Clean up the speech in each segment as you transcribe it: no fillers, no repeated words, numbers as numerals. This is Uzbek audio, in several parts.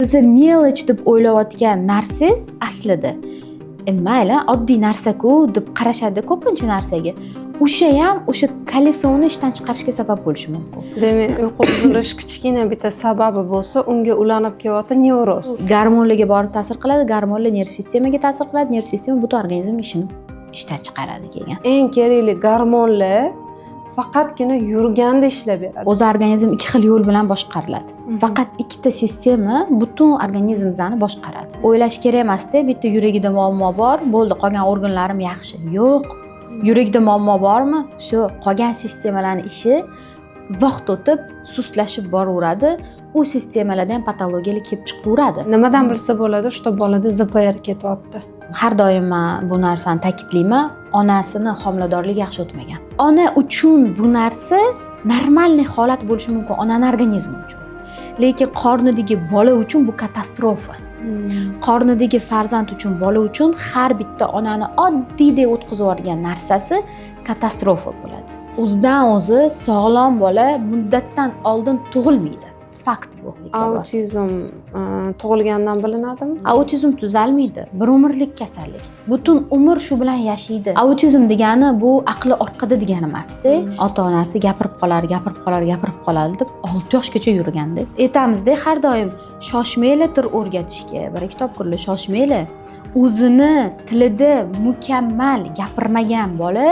Sizni mелочь deb o'ylayotgan narsangiz aslida mayli oddiy narsa-ku deb qarashadi ko'pincha narsaga. O'sha ham o'sha kolesoni ishdan chiqarishga sabab bo'lishi mumkin. Demak, uyqu buzilishi kichkina bitta sababi bo'lsa, unga ulanib kelyapti nevroz. Gormonlarga borib ta'sir qiladi, gormonlar nerv sistemaga ta'sir qiladi, nerv sistema butun organizm ishini ishdan chiqaradi keyin. Eng kerakli gormonlar faqatgina yurganda ishlab beradi. O'zi organizm ikki xil yo'l bilan boshqariladi. Faqat ikkita sistema butun organizmni boshqaradi. O'ylash kerak emas-da, bitta yuragida muammo bor, bo'ldi, qolgan organlarim yaxshi. Yo'q. Yuragida muammo bormi? Shu qolgan sistemalarning ishi vaqt o'tib sustlashib boraveradi. U sistemalarda ham patologiyalik kelib chiqaveradi. Nimadan bilsa bo'ladi, shu bolada ZPR ketyapti. Har doim men bu narsani ta'kidlayman, onasini homiladorligi yaxshi o'tmagan. Ona uchun bu narsa normalniy holat bo'lishi mumkin, onaning organizmi uchun. Lekin qornidagi bola uchun bu katastrofa. Qornidagi farzand uchun, bola uchun har bitta onani oddiydek o'tkazib yuborgan narsasi katastrofa bo'ladi. O'zidan o'zi sog'lom bola muddatdan oldin tug'ilmaydi. Fakt bu. Autizm tug'ilgandan bilinadimi? Autizm tuzalmaydi. Bir umrlik kasallik. Butun umr shu bilan yashaydi. Autizm degani bu aqli orqada degani emas-da. Ota-onasi gapirib qoladi deb 6 yoshgacha yurganda. Aytamizda har doim shoshmanglar til o'rgatishga, bir kitoblar shoshmanglar. O'zini tilida mukammal gapirmagan bola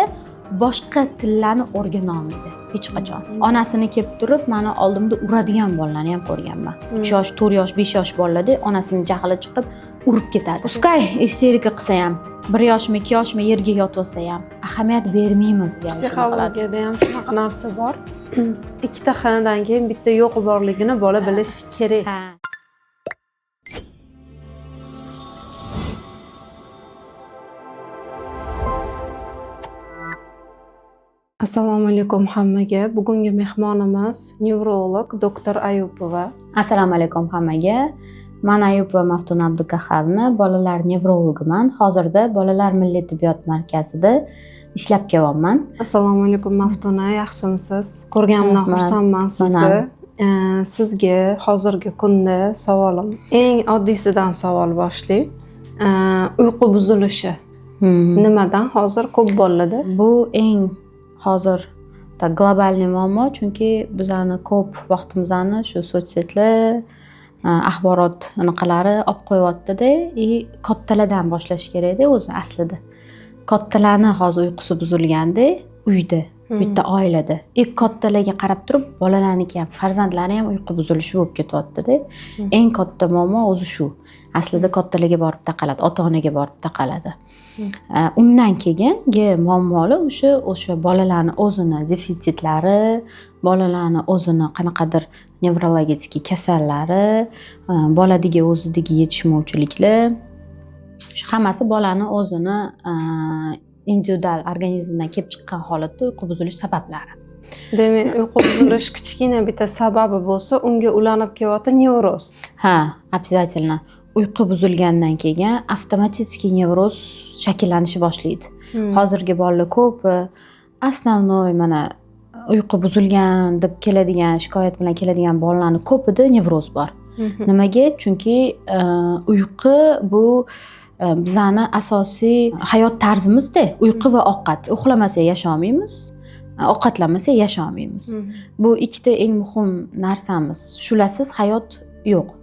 boshqa tillarni o'rgana olmaydi hech qachon. Onasini kelib turib, meni oldimda uradigan bolalarni ham ko'rganman. 3 yosh, 4 yosh, 5 yosh bolalarda onasining jahli chiqib urib ketadi. Uskay isterika qilsa ham, 1 yoshmi, 2 yoshmi yerga yotib olsa ham ahamiyat bermaymiz yani. Psixologiyada ham shunaqa narsa bor. Ikkita xonadan keyin bitta yo'q borligini bola bilishi kerak. Assalomu alaykum hammaga. Bugungi mehmonimiz nevrolog doktor Ayupova. Assalomu alaykum hammaga. Men Ayupova Maftuna Abduqahharni bolalar nevrologiman. Hozirda Bolalar milliy tibbiyot markazida ishlab kelyapman. Assalomu alaykum Maftuna, yaxshimisiz? Ko'rganimdan xursandman sizni. Sizga hozirgi kunda savolim eng oddiysidan savol boshlaylik. Uyqu buzilishi nimadan hozir ko'p bolalarda? Bu eng hozir globalniy muammo, chunki bizani ko'p vaqtimizni shu sochsetlar, axborot anaqalari olib qo'yapti-da, kattalardan boshlash kerak-da o'zi aslida. Kattalarni hozir uyqusi buzilganda uyda, bitta oilada kattalarga qarab turib, bolalarniki ham, farzandlari ham uyqu buzilishi bo'lib ketyapti-da. Eng katta muammo o'zi shu. Aslida kattalarga borib taqaladi, ota-onaga borib taqaladi. Undan keyingi muammolar o'sha bolalarning o'zini defitsitlari, bolalarning o'zini qanaqadir nevrologik kasallari, boladagi o'zidagi yetishmovchiliklar, shu hammasi bolaning o'zini individual organizmdan kelib chiqqan holatda uyqu buzilish sabablari. Demak, uyqu buzilishi kichkina bitta sababi bo'lsa, unga ulanib kelyapti nevroz. Ha, обязательно. Uyqu buzilgandan keyin avtomatik nevroz shakllanishi boshlaydi. Hozirgi bolalar ko'p основной mana uyqu buzilgan deb keladigan, shikoyat bilan keladigan bolalarning ko'pida nevroz bor. Nimaga? Chunki uyqu bu bizani asosiy hayot tarzimizda. Uyqu va ovqat. Uxlamasa yashamaymiz, ovqatlanmasa yashamaymiz. Bu ikkita eng muhim narsamiz. Shularsiz hayot yo'q.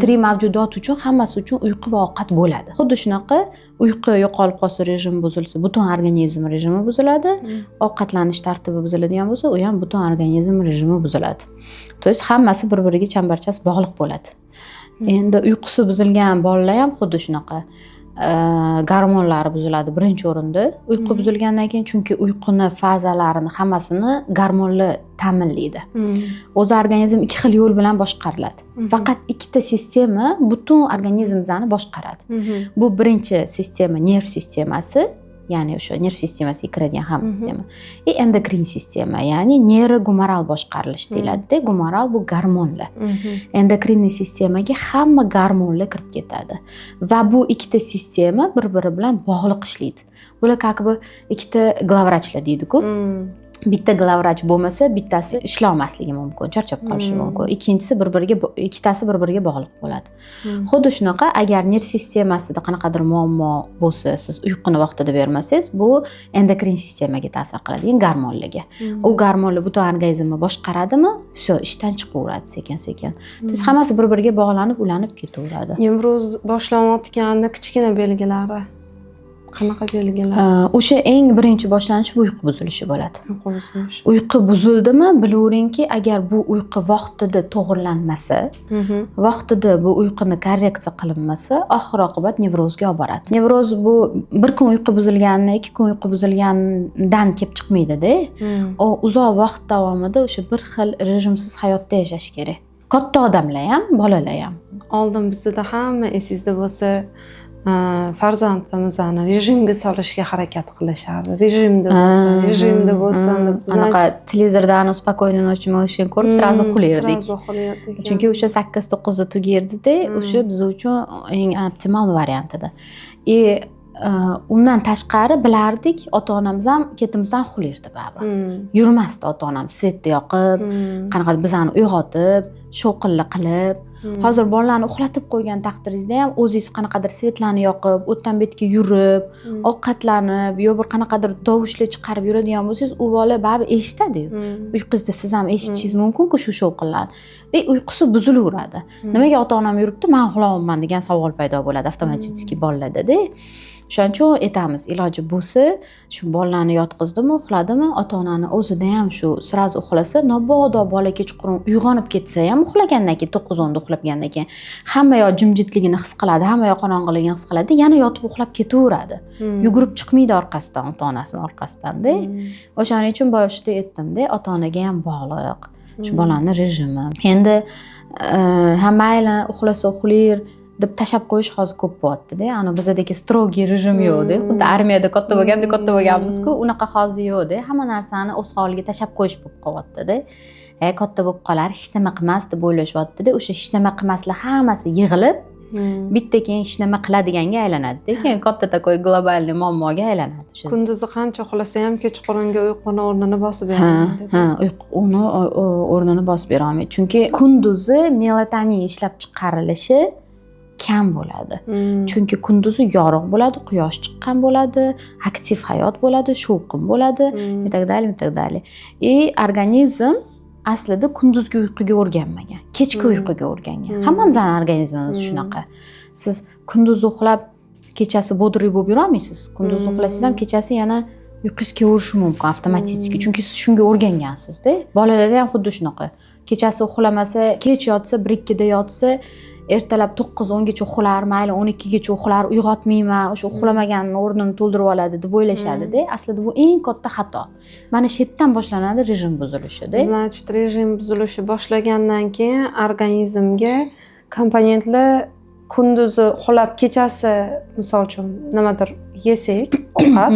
Tiri mavjudot uchun hammasi uchun uyqu va ovqat bo'ladi. Xuddi shunaqa uyqu yo'qolib qolsa, rejim buzilsa, butun organizm rejimi buziladi. Ovqatlanish tartibi buziladigan bo'lsa, u ham butun organizm rejimi buziladi. To есть hammasi bir-biriga chambarchas bog'liq bo'ladi. Endi uyqusi buzilgan bolalar ham xuddi shunaqa. Gormonlari buziladi birinchi o'rinda. Uyqu buzilgandan keyin, chunki uyquni fazalarini hammasini gormonlar ta'minlaydi. O'zi organizm ikki xil yo'l bilan boshqariladi. Faqat ikkita sistema butun organizmni boshqaradi. Bu birinchi sistema nerv sistemasi, ya'ni o'sha nerv sistemasiga kiradigan hamma sistema. Endokrin sistema, ya'ni neyrogumoral boshqarilish deyiladi-da. Gumoral bu gormonlar. Endokrinniy sistemaga hamma gormonlar kirib ketadi. Va bu ikkita sistema bir-biri bilan bog'liq ishlaydi. Bular как бы ikkita glavvrachlar deydi-ku. bitta glavvrach bo'lmasa, bittasi ishlolmasligi mumkin, charchab qolishi mumkin. Ikkitasi bir-biriga bog'liq bo'ladi. Xuddi shunaqa, agar nerv sistemasida qanaqadir muammo bo'lsa, siz uyquni vaqtida bermasangiz, bu endokrin sistemaga ta'sir qiladi, ya'ni gormonlarga. U gormonlar butun organizmni boshqaradimi, все, ishdan chiqaveradi sekin-sekin. Hammasi bir-biriga bog'lanib, ulanib ketaveradi. Nevroz boshlanayotganda kichkina belgilari qanaqa belgilar? O'sha eng birinchi boshlanishi bu uyqu buzilishi bo'ladi. Uyqu buzilishi. Uyqu buzildimi, bilaveringki, agar bu uyqu vaqtida to'g'irlanmasa, vaqtida bu uyquni korreksiya qilinmasa, oxir-oqibat nevrozga olib boradi. Nevroz bu bir kun uyqu buzilgandan, 2 kun uyqu buzilgandan kelib chiqmaydi-da. U uzoq vaqt davomida o'sha bir xil rejimsiz hayotda yashash kerak. Katta odamlar ham, bolalar ham. Oldin bizda hamma esingizda bo'lsa, farzandimizni rejimga solishga harakat qilishardi. Rejimda bo'lsin deb. Anaqa televizordan spokойно ночью малышин ko'rib, sразу xulirdik. Chunki o'sha 8-9 da tugirdi-da, o'sha biz uchun eng optimal variant edi. Undan tashqari bilardik, ota-onamiz ham ketimizdan xulirdi baribir. Yurmasdi ota-onamiz svetni yoqib, qanaqadir bizani uyg'otib, shovqinli qilib. Hozir bolalarni uxlatib qo'ygan taqdiringizda ham o'zingiz qanaqadir svetlarni yoqib, o'tdan betga yurib, ovqatlanib, yo bir qanaqadir tovushlar chiqarib yuradigan bo'lsangiz, u bola baribir eshitadi-yu. Uyqungizda siz ham eshitishingiz mumkin-ku shu shovqinlarni. Uyqusi buzilaveradi. Nimaga ota-onam yuribdi, men uxlayapman degan savol paydo bo'ladi avtomatik bolalarda-da. O'shaning uchun aytamiz, iloji bo'lsa, shu bolalarni yotqizdimi, uxladimi, ota-onani o'zida ham shu sraz uxlasa, mabodo bola kechqurun uyg'onib ketsa ham uxlagandan keyin 9-10 da uxlagandan keyin hamma yoq jimjitligini his qiladi, hamma yoq qorong'iligini his qiladi, yana yotib uxlab ketaveradi. Yugurib chiqmaydi orqasidan, ota-onasining orqasidan-da. O'shaning uchun boshida aytdim-da, ota-onaga ham bog'liq. Shu bolaning rejimi. Endi hamma uxlasa uxlayir deb tashab qo'yish hozir ko'p bo'lyapti-da. Ana bizdagi strogiy rejim yo'q-da. Xuddi armiyada katta bo'lganmiz-ku, unaqa hozir yo'q-da. Hamma narsani o'z holiga tashab qo'yish bo'lib qolyapti-da. Katta bo'lib qolar, hech nima qilmas deb o'ylashyapti-da. O'sha hech nima qilmaslar hammasi yig'ilib, bitta keyin hech nima qiladiganga aylanadi-da. Keyin katta takoy globalniy muammoga aylanadi. Kunduzi qancha uxlasa ham kechqurungi uyquni o'rnini bosib beradi. Uyquni o'rnini bosib bera olmaydi. Chunki kunduzi melatonin ishlab chiqarilishi kam bo'ladi. Chunki kunduzi yorug' bo'ladi, quyosh chiqqan bo'ladi, aktiv hayot bo'ladi, shovqin bo'ladi, itdagdali. Organizm aslida kunduzgi uyquga o'rganmagan, kechki uyquga o'rgangan. Hammamizning organizmimiz shunaqa. Siz kunduz uxlab, kechasi bodri bo'lib yura olmaysiz. Kunduz uxlasangiz ham kechasi yana uyqungiz kelaverishi mumkin avtomatik, chunki siz shunga o'rgangansiz-da. Bolalarda ham xuddi shunaqa. Kechasi uxlamasa, kech yotsa, 1-2 da yotsa, ertalab 9-10 gacha uxlar, mayli 12 gacha uxlar, uyg'otmayman, o'sha uxlamaganning o'rnini to'ldirib oladi deb o'ylashadi-da. Aslida bu eng katta xato. Mana shu yerdan boshlanadi rejim buzilishi-da. Значит, rejim buzilishi boshlagandan keyin organizmga komponentlar kunduzi uxlab, kechasi misol uchun nimadir yesak, ovqat,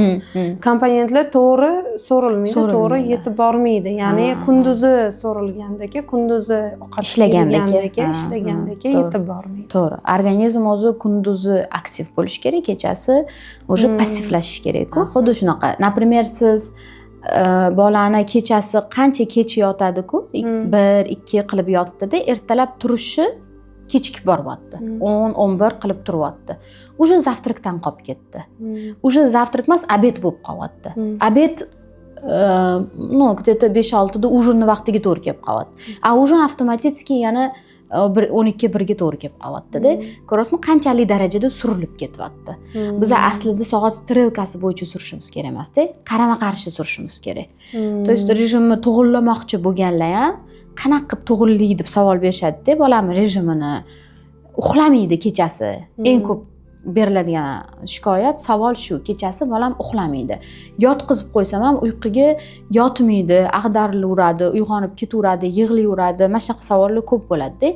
komponentlar to'g'ri so'rilmaydi, to'g'ri yetib bormaydi. Ya'ni kunduzi so'rilgandagi, kunduzi ovqat ishlagandagi yetib bormaydi. To'g'ri. Organizm o'zi kunduzi aktiv bo'lish kerak, kechasi o'sha passivlashish kerak-ku. Xuddi shunaqa. Например, siz bolani kechasi qancha kech yotadi-ku, 1-2 qilib yotdi-da, ertalab turishi kechikib boryapti. 10-11 qilib turyapti. Уже завтракdan qolib ketdi. Уже завтрак emas, obed bo'lib qolyapti. Obed где-то 5-6 da ужинni vaqtiga to'g'ri kelib qolyapti. Ужин avtomatik yana 12-1 ga to'g'ri kelib qolyapti-da. Ko'rasizmi, qanchalik darajada surilib ketyapti. Biz aslida soat strelkasi bo'yicha surishimiz kerak emas-da, qarama-qarshi surishimiz kerak. То есть rejimni to'g'irlamoqchi bo'lganlar ham qanaqa qilib to'g'irlaydi deb savol berishadi-da, bolam rejimini uxlamaydi kechasi. Eng ko'p beriladigan shikoyat, savol shu, kechasi bolam uxlamaydi. Yotqizib qo'ysam ham uyquga yotmaydi, ag'darilaveradi, uyg'onib ketaveradi, yig'layveradi. Mana shunaqa savollar ko'p bo'ladi-da.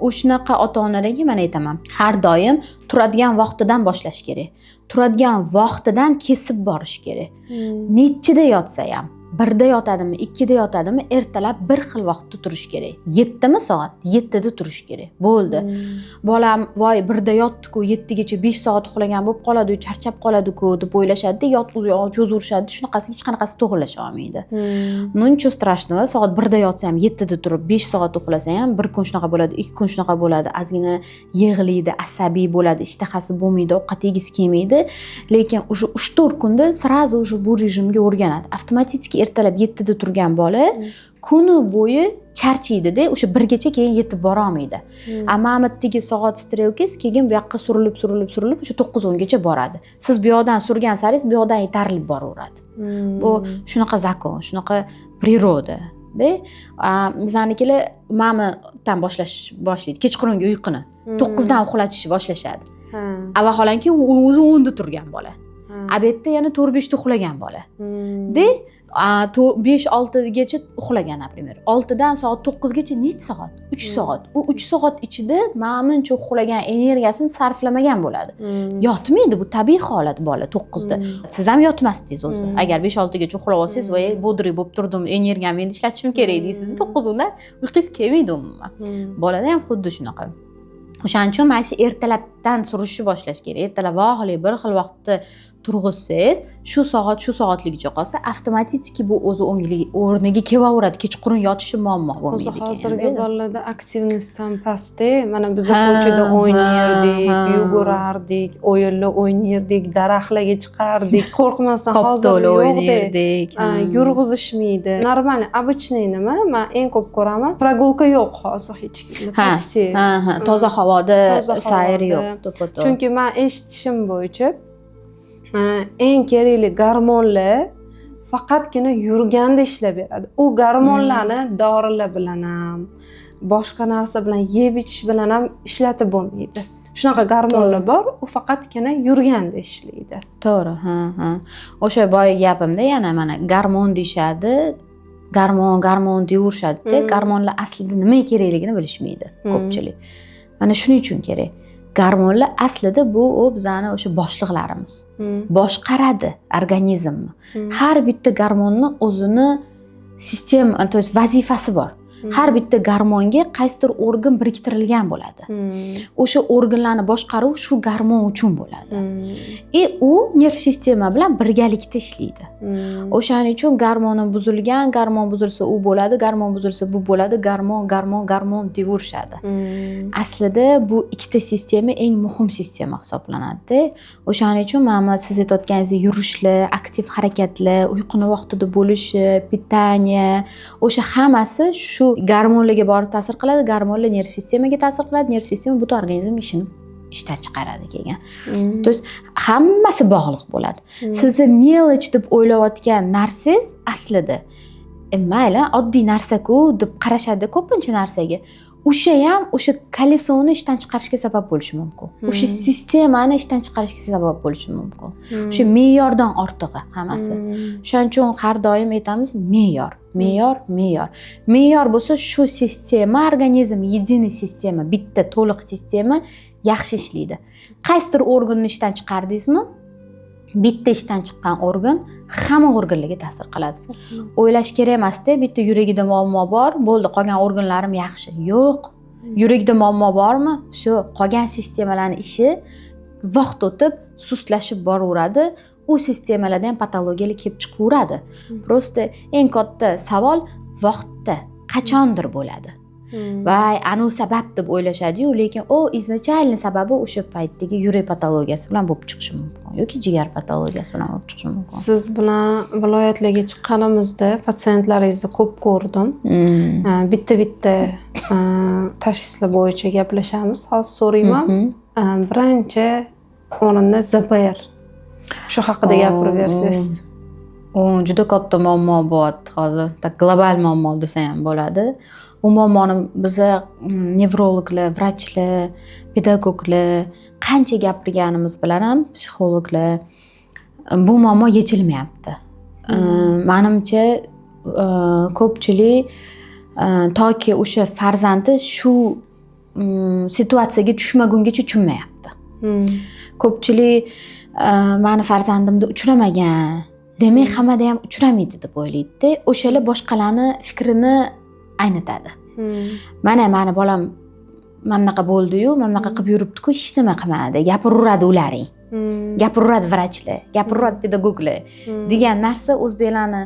O'shanaqa ota-onalarga men aytaman, har doim turadigan vaqtidan boshlash kerak. Turadigan vaqtidan kesib borish kerak. Nechida yotsa ham, 1da yotadimi, 2da yotadimi, ertalab bir xil vaqtda turish kerak. 7mi soat? 7da turish kerak. Bo'ldi. Bolam voy 1da yotdi-ku, 7gacha 5 soat uxlagan bo'lib qoladi, charchab qoladi-ku deb o'ylashadi, cho'zurishadi. Shunaqasi hech qanaqasi to'g'rilasha olmaydi. Ну nичего страшного. Soat 1da yotsa ham 7da turib 5 soat uxlasa ham bir kun shunaqa bo'ladi, 2 kun shunaqa bo'ladi. Ozgina yig'laydi, asabiy bo'ladi, ishtahasi bo'lmaydi, ovqat yegisi kelmaydi. Lekin o'sha 3-4 kunda sразу o'sha bu rejimga o'rganadi. Avtomatik ertalab 7da turgan bola kuni bo'yi charchaydi-da, o'sha 1gacha keyin yetib bora olmaydi. Amamitdagi soat strelkasi keyin bu yoqqa surilib o'sha 9-10 gacha boradi. Siz bu yoqdan surgan saringiz bu yoqdan yetarilib boraveradi. Bu shunaqa zakon, shunaqa priroda. Bizanikilar mamidan boshlaydi kechqurungi uyquni. 9dan uxlatishni boshlashadi. Vaholanki o'zi 10da turgan bola. Obedda yana 4-5 da uxlagan bola. 5-6 gacha uxlagan, например. 6dan soat 9 gacha net soat? 3 soat. U 3 soat ichida ma'muncha uxlagan energiyasini sarflamagan bo'ladi. Yotmaydi, bu tabiiy holat bola 9da. Siz ham yotmasdingiz o'zi. Agar 5-6 gacha uxlab olsangiz, voy bodri bo'lib turdim, energiyamni endi ishlatishim kerak deysiz. 9da uyqingiz kelmaydi umuman. Bolada ham xuddi shunaqa. O'shaning uchun mana shu ertalabdan surishni boshlash kerak. Ertalab vaholi bir xil vaqtda turg'izsangiz, shu soatligicha qolsa, avtomatik bu o'zi o'rniga kelaveradi. Kechqurun yotishi muammo bo'lmaydi. O'zi hozirgi bolalarda aktivnostdan pastda, mana biz ko'chada o'ynardik, yugurardik, o'yinlar o'ynardik, daraxtlarga chiqardik, qo'rqmasdan hozir o'ynardik. Yurg'izishmaydi. Normal, обычный nima? Men eng ko'p ko'raman, прогулка yo'q hozir hech kimda. Toza havoda sayr yo'q, to'ppa-to'g'ri. Chunki men eshitishim bo'yicha eng kerakli gormonlar faqatgina yurganda ishlab beradi. U gormonlarni dorilar bilan ham, boshqa narsa bilan yeb ichish bilan ham ishlatib bo'lmaydi. Shunaqa gormonlar bor, u faqatgina yurganda ishlaydi. To'g'ri, O'sha boya gapimda yana mana gormon deyshadi, gormon deyurishadi-da, gormonlar aslida nima kerakligini bilishmaydi ko'pchilik. Mana shuning uchun kerak. Gormonlar aslida bu bizani o'sha boshliqlarimiz. Boshqaradi organizmni. Har bitta gormonni o'zini sistema, to есть vazifasi bor. Har bitta gormonga qaysidir organ biriktirilgan bo'ladi. O'sha organlarni boshqaruv shu gormon uchun bo'ladi. U nerv sistema bilan birgalikda ishlaydi. O'shaning uchun gormon buzilsa u bo'ladi, gormon buzilsa bu bo'ladi, gormon deyurishadi. Aslida bu ikkita sistema eng muhim sistema hisoblanadi. O'shaning uchun mana siz aytayotganingiz yurishlar, aktiv harakatlar, uyquni vaqtida bo'lishi, pitaniya, o'sha hammasi shu gormonlarga borib ta'sir qiladi, gormonlar nerv sistemaga ta'sir qiladi, nerv sistema butun organizm ishini ishdan chiqaradi keyin. To есть hammasi bog'liq bo'ladi. Sizni mелочь deb o'ylayotgan narsangiz aslida mayli oddiy narsa-ku deb qarashadi ko'pincha narsaga. O'sha ham o'sha kolesoni ishdan chiqarishga sabab bo'lishi mumkin. O'sha sistemani ishdan chiqarishga sabab bo'lishi mumkin. O'sha me'yordan ortig'i hammasi. Shuning uchun har doim aytamiz me'yor bo'lsa shu sistema, organizm единый sistema, bitta to'liq sistema yaxshi ishlaydi. Qaysidir organni ishdan chiqardingizmi? Bitta ishdan chiqqan organ hamma organlarga ta'sir qiladi. O'ylash kerak emas-da, bitta yuragida muammo bor, bo'ldi, qolgan organlarim yaxshi. Yo'q. Yuragida muammo bormi? Shu, qolgan sistemalarning ishi vaqt o'tib sustlashib boraveradi. U sistemalarda ham patologiyalar kelib chiqaveradi. Prosta eng katta savol vaqtda, qachondir bo'ladi. Vay, anu sabab deb o'ylashadi-yu, lekin izначально sababi o'sha paytdagi yurak patologiyasi bilan bo'lib chiqishi mumkin yoki jigar patologiyasi bilan bo'lib chiqishi mumkin. Siz bilan viloyatlarga chiqqanimizda patsientlaringizni ko'p ko'rdim. Bitta tashxislar bo'yicha gaplashamiz. Hozir so'rayman. Birinchi o'rinda ZPR. Shu haqida gapirib bersangiz. Juda katta muammo bo'lyapti hozir. Global muammo desa ham bo'ladi. U muammoni biza nevrologlar, vrachlar, pedagoglar qancha gapirganimiz bilan ham psixologlar bu muammo yechilmayapti. Menimcha ko'pchilik toki o'sha farzandi shu situatsiyaga tushmagungacha tushunmayapti. Ko'pchilik meni farzandimda uchramagan demak hammada ham uchramaydi deb o'ylaydi-da. O'shalar boshqalarni fikrini aynitadi. Mana mani bolam mana bunaqa bo'ldi-yu, mana bunaqa qilib yuribdi-ku, hech nima qilmadi. Gapiraveradi ularning. Gapiraveradi vrachlar, gapiraveradi pedagoglar degan narsa o'zbeklarni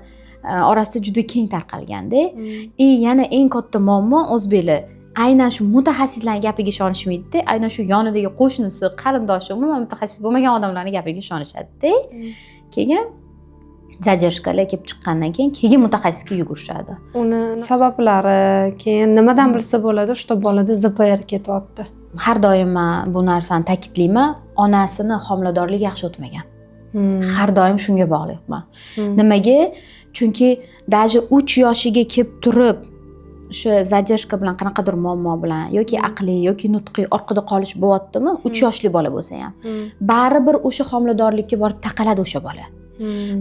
orasida juda keng tarqalganda. Yana eng katta muammo o'zbeklar aynan shu mutaxassislarning gapiga ishonishmaydi-da, aynan shu yonidagi qo'shnisi, qarindoshi, umuman mutaxassis bo'lmagan odamlarning gapiga ishonishadi-da. Keyin zadержкаlar kelib chiqqandan keyin mutaxassisga yugurishadi. Uni sabablari, keyin nimadan bilsa bo'ladi, shu bolada ZPR ketyapti. Har doim men bu narsani ta'kidlayman, onasini homiladorligi yaxshi o'tmagan. Har doim shunga bog'liqman. Nimaga? Chunki даже 3 yoshiga kelib turib o'sha zadержка bilan qanaqadir muammo bilan yoki aqliy yoki nutqiy orqada qolish bo'lyaptimi, 3 yoshli bola bo'lsa ham, baribir o'sha homiladorlikka borib taqaladi o'sha bola.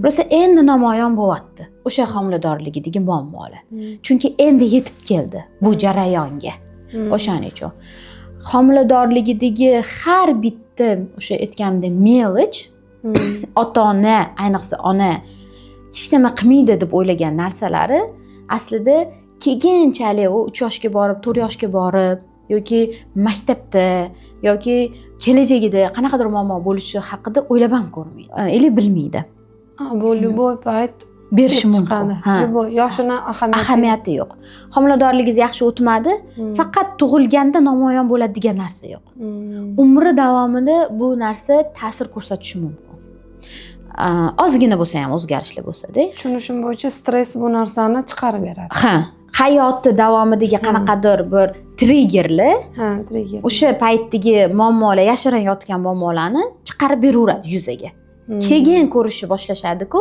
Rosa endi namoyon bo'lyapti o'sha homiladorligidagi muammolar. Chunki endi yetib keldi bu jarayonga. O'shaning uchun homiladorligidagi har bitta o'sha aytganimdek mелочь ota-ona, ayniqsa ona hech nima qilmaydi deb o'ylagan narsalari aslida keyinchalik u 3 yoshga borib, 4 yoshga borib yoki maktabda yoki kelajagida qanaqadir muammo bo'lishi haqida o'ylab ham ko'rmaydi. Ili bilmaydi. Bu любой payt berishi mumkin. Любой yoshini ahamiyati yo'q. Homiladorligingiz yaxshi o'tmadi, faqat tug'ilganda namoyon bo'ladi degan narsa yo'q. Umri davomida bu narsa ta'sir ko'rsatishi mumkin. Ozgina bo'lsa ham o'zgarishlar bo'lsa-da. Tushunishim bo'yicha stress bu narsani chiqarib beradi. Hayoti davomidagi qanaqadir bir triggerlar, o'sha paytdagi muammolar, yashirin yotgan muammolarni chiqarib beraveradi yuzaga. Keyin ko'rishni boshlashadi-ku.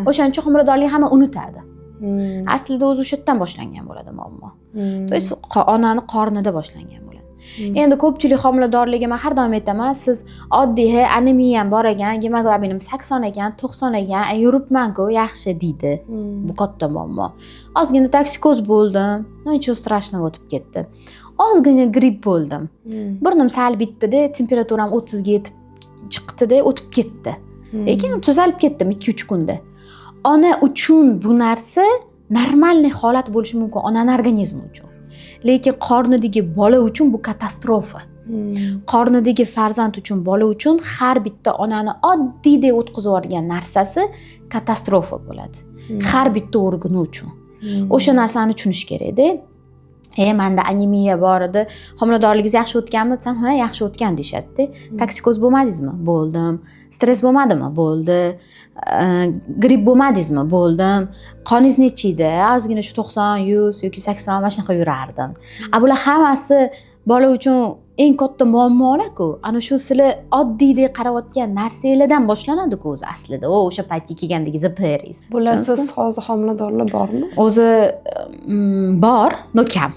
O'shaning uchun homiladorlik hamma unutadi. Aslida o'zi o'sha yerdan boshlangan bo'ladi muammo. To есть onani qornida boshlangan bo'ladi. Endi ko'pchilik homiladorligi men har doim aytaman, siz oddiy anemiyam bor ekan, gemoglobinim 80 ekan, 90 ekan, yuribman-ku, yaxshi deydi. Bu katta muammo. Ozgina toksikoz bo'ldim, nechun strashno o'tib ketdi. Ozgina gripp bo'ldim. Burnim sal bitdi-da, temperaturam 30 ga yetib chiqdi-da, o'tib ketdi. Lekin tuzalib ketdim 2-3 kunda. Ona uchun bu narsa normalniy holat bo'lishi mumkin, onaning organizmi uchun. Lekin qornidagi bola uchun bu katastrofa. Qornidagi farzand uchun, bola uchun har bitta onani oddiydek o'tkazib yuborgan narsasi katastrofa bo'ladi. Har bitta organi uchun. O'sha narsani tushunish kerak-da. Menda anemiya bor edi. Homiladorligingiz yaxshi o'tganmi desam, ha, yaxshi o'tgan deyshadi. Toksikoz bo'lmadingizmi? Bo'ldim. Stress bo'lmadimi? Bo'ldi. Gripp bo'lmadingizmi? Bo'ldim. Qoningiz necha edi? Ozgina shu 90, 100 yoki 80 mana shunaqa yurardim. Bular hammasi bola uchun eng katta muammolar-ku. Ana shu sizlar oddiydek qarayotgan narsalardan boshlanadi-ku o'zi aslida. O'sha paytga kelgandagi ZPRs. Bularsiz hozir homiladorlar bormi? O'zi bor, no kam.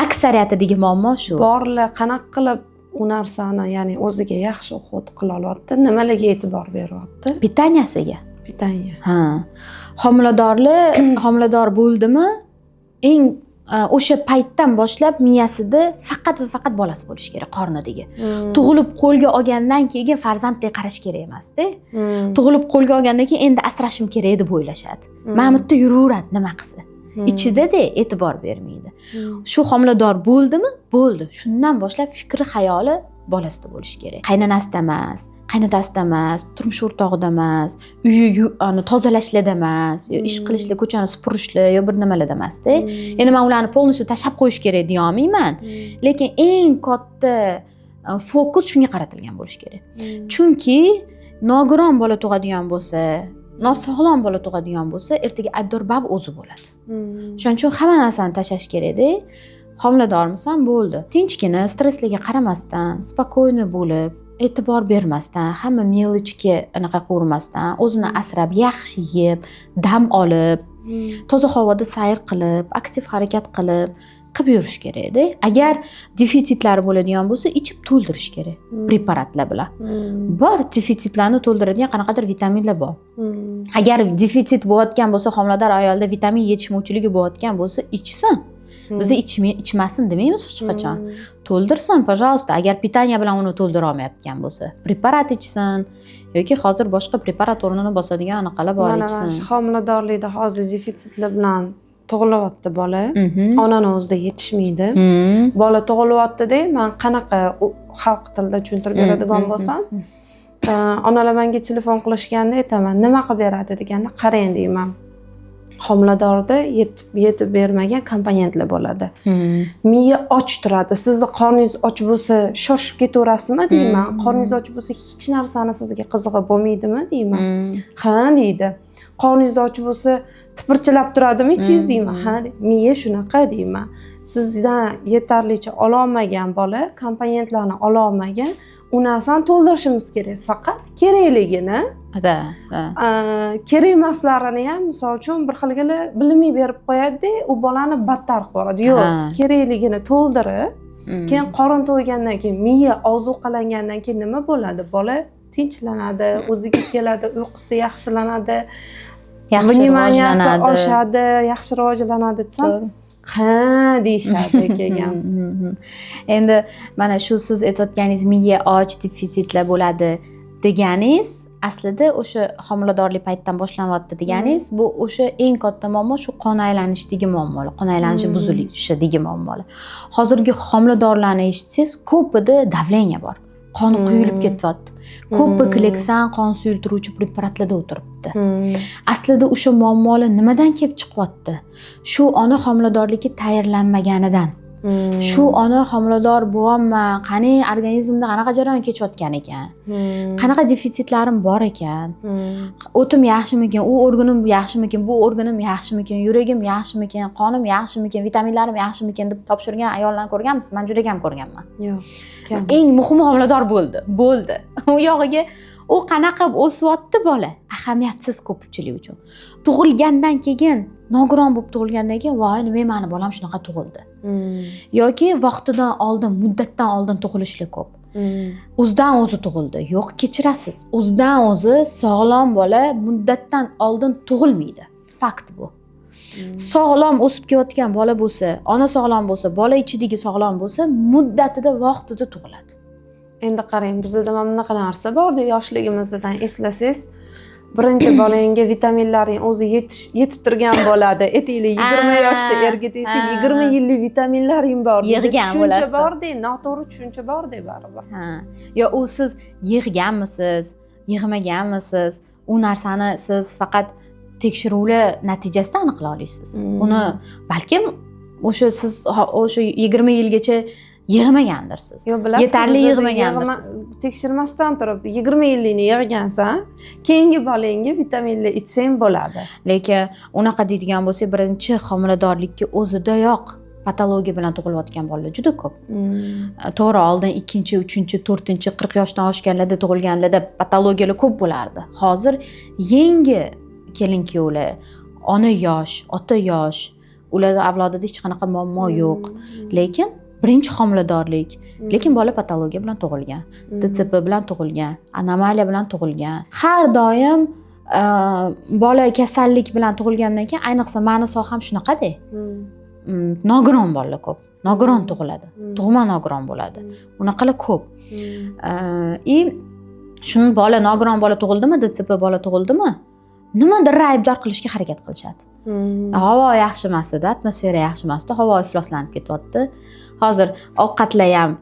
Aksariyatidagi muammo shu. Borlar qanaqa qilib u narsani, ya'ni o'ziga yaxshi o'xot qila olyapti, nimalarga e'tibor beryapti? Pitanyasiga. Pitanya. Homilador bo'ldimi, eng o'sha paytdan boshlab miyasida faqat va faqat bolasi bo'lishi kerak, qornidagi. Tug'ilib qo'lga olgandan keyin farzanddek qarash kerak emas-da. Tug'ilib qo'lga olgandan keyin endi asrashim kerak deb o'ylashadi. Mana bu yerda yuraveradi nima qilsa. Ichida-da e'tibor bermaydi. Shu homilador bo'ldimi? Bo'ldi. Shundan boshlab fikri, xayoli bolasida bo'lishi kerak. Qaynonasida emas, qaynotasida emas, turmush o'rtog'ida emas, uyni tozalashlarda emas, yo ish qilishlar, ko'chani supurishlar, yo bir nimalarda emas-da. Endi men ularni polностью tashlab qo'yish kerak deya olmayman, lekin eng katta fokus shunga qaratilgan bo'lishi kerak. Chunki nogiron bola tug'adigan bo'lsa, nosog'lom bola tug'adigan bo'lsa, ertaga aybdor bab o'zi bo'ladi. Shuning uchun hamma narsani tashlash kerak-da. Homiladormisan, bo'ldi. Tinchgina, stresslarga qaramasdan, spokойно bo'lib, e'tibor bermasdan, hamma mелочьga anaqa qilmasdan, o'zini asrab, yaxshi yeb, dam olib, toza havoda sayr qilib, aktiv harakat qilib yurish kerak-da. Agar defitsitlar bo'ladigan bo'lsa, ichib to'ldirish kerak preparatlar bilan. Bor defitsitlarni to'ldiradigan qanaqadir vitaminlar bor. Agar defitsit bo'layotgan bo'lsa, homilador ayolda vitamin yetishmovchiligi bo'layotgan bo'lsa, ichsin. Bizni ichmasin demaymiz hech qachon. To'ldirsin, пожалуйста, agar pitaniya bilan uni to'ldira olmayotgan bo'lsa, preparat ichsin yoki hozir boshqa preparat o'rnini bosadigan anaqalar bor mana ichsin. shu homiladorlikda hozir defitsitlar bilan tug'ilyapti bola. Onani o'zida yetishmaydi. Bola tug'ilyapti-da, men qanaqa xalq tilida tushuntirib beradigan bo'lsam, onalar menga telefon qilishganda aytaman, nima qilib beradi deganda, qarang deyman. Homiladorda yetib bermagan komponentlar bo'ladi. Miya och turadi. Sizni qorningiz och bo'lsa, shoshib ketaverasizmi deyman. Qorningiz och bo'lsa, hech narsani sizga qizig'i bo'lmaydimi deyman. Ha deydi. Qorningiz och bo'lsa, tipirchilab turadimi ichingiz deyman. Ha, miya shunaqa deyman. Sizdan yetarlicha ololmagan bola, komponentlarni ololmagan, u narsani to'ldirishimiz kerak. Faqat kerakligini kerak emaslarini ham misol uchun bir xilgina bilmay berib qo'yadi-da, u bolani battar qilib yuboradi. Yo'q, kerakligini to'ldirib, keyin qorin to'ygandan keyin miya ozuqalangandan keyin nima bo'ladi? Bola tinchlanadi, o'ziga keladi, uyqusi yaxshilanadi, vnimaniyasi oshadi, yaxshi rivojlanadi desam, ha deyishadi keyin. Endi mana shu siz aytayotganingiz miya och, defitsitlar bo'ladi deganingiz, aslida o'sha homiladorlik paytidan boshlanyapti deganingiz, bu o'sha eng katta muammo shu qon aylanishdagi muammolar, qon aylanishi buzilishidagi muammolar. Hozirgi homiladorlarni eshitsangiz, ko'pida davleniya bor. Qoni quyilib ketyapti. Ko'pi kleksan, qon suyultiruvchi preparatlarda o'tiribdi. Aslida o'sha muammolar nimadan kelib chiqyapti? Shu ona homiladorlikka tayyorlanmaganidan. Shu ona homilador bo'lyapman, qani organizmda qanaqa jarayon kechayotgan ekan? Qanaqa defitsitlarim bor ekan? O'tim yaxshimikin, u organim yaxshimikin, bu organim yaxshimikin, yuragim yaxshimikin, qonim yaxshimikin, vitaminlarim yaxshimikin deb topshirgan ayollarni ko'rganmisiz? Men juda ham ko'rganman. Yo'q. Eng muhimi homilador bo'ldi. U yog'iga u qanaqa o'syapti bola? Ahamiyatsiz ko'pchilik uchun. Tug'ilgandan keyin, nogiron bo'lib tug'ilgandan keyin, voy, nima meni bolam shunaqa tug'ildi. Yoki vaqtidan oldin, muddatdan oldin tug'ilishlar ko'p. O'zidan o'zi tug'ildi. Yo'q, kechirasiz. O'zidan o'zi sog'lom bola muddatdan oldin tug'ilmaydi. Fakt bu. Sog'lom o'sib kelayotgan bola bo'lsa, ona sog'lom bo'lsa, bola ichidagi sog'lom bo'lsa, muddatida, vaqtida tug'iladi. Endi qarang, bizda mana bunaqa narsa bor-da, yoshligimizdan eslasangiz, birinchi bolangga vitaminlarning o'zi yetib turgan bo'ladi. Aytaylik, 20 yoshda erga tegsa, 20 yillik vitaminlaring bor. Yig'gan bo'lasiz. Tushuncha bor-da, noto'g'ri tushuncha bor-da baribir. Yo, u siz yig'ganmisiz, yig'maganmisiz? U narsani siz faqat tekshiruvlar natijasida aniqlay olasiz. Uni balkim o'sha siz o'sha 20 yilgacha yig'magandirsiz. Yetarli yig'magandirsiz. Tekshirmasdan turib 20 yillikni yig'gansan, keyingi bolangga vitaminlar ichsang bo'ladi. Lekin unaqa deydigan bo'lsa, birinchi homiladorlikka o'zidayoq patologiya bilan tug'ilayotgan bolalar juda ko'p. To'g'ri, oldin 2-chi, 3-chi, 4-chi, 40 yoshdan oshganlarda tug'ilganlarda patologiyalar ko'p bo'lardi. Hozir yangi kelin-kuyovlar, ona yosh, ota yosh, ularda avlodida hech qanaqa muammo yo'q. Lekin birinchi homiladorlik, lekin bola patologiya bilan tug'ilgan, DTP bilan tug'ilgan, anomaliya bilan tug'ilgan. Har doim bola kasallik bilan tug'ilgandan keyin, ayniqsa meni soham shunaqa-da. Nogiron bolalar ko'p. Nogiron tug'iladi. Tug'ma nogiron bo'ladi. Unaqalar ko'p. Shuni bola nogiron bola tug'ildimi, DTP bola tug'ildimi? Nimadir aybdor qilishga harakat qilishadi. Havo yaxshi emas-da, atmosfera yaxshi emas-da, havo ifloslanib ketyapti. Hozir ovqatlar ham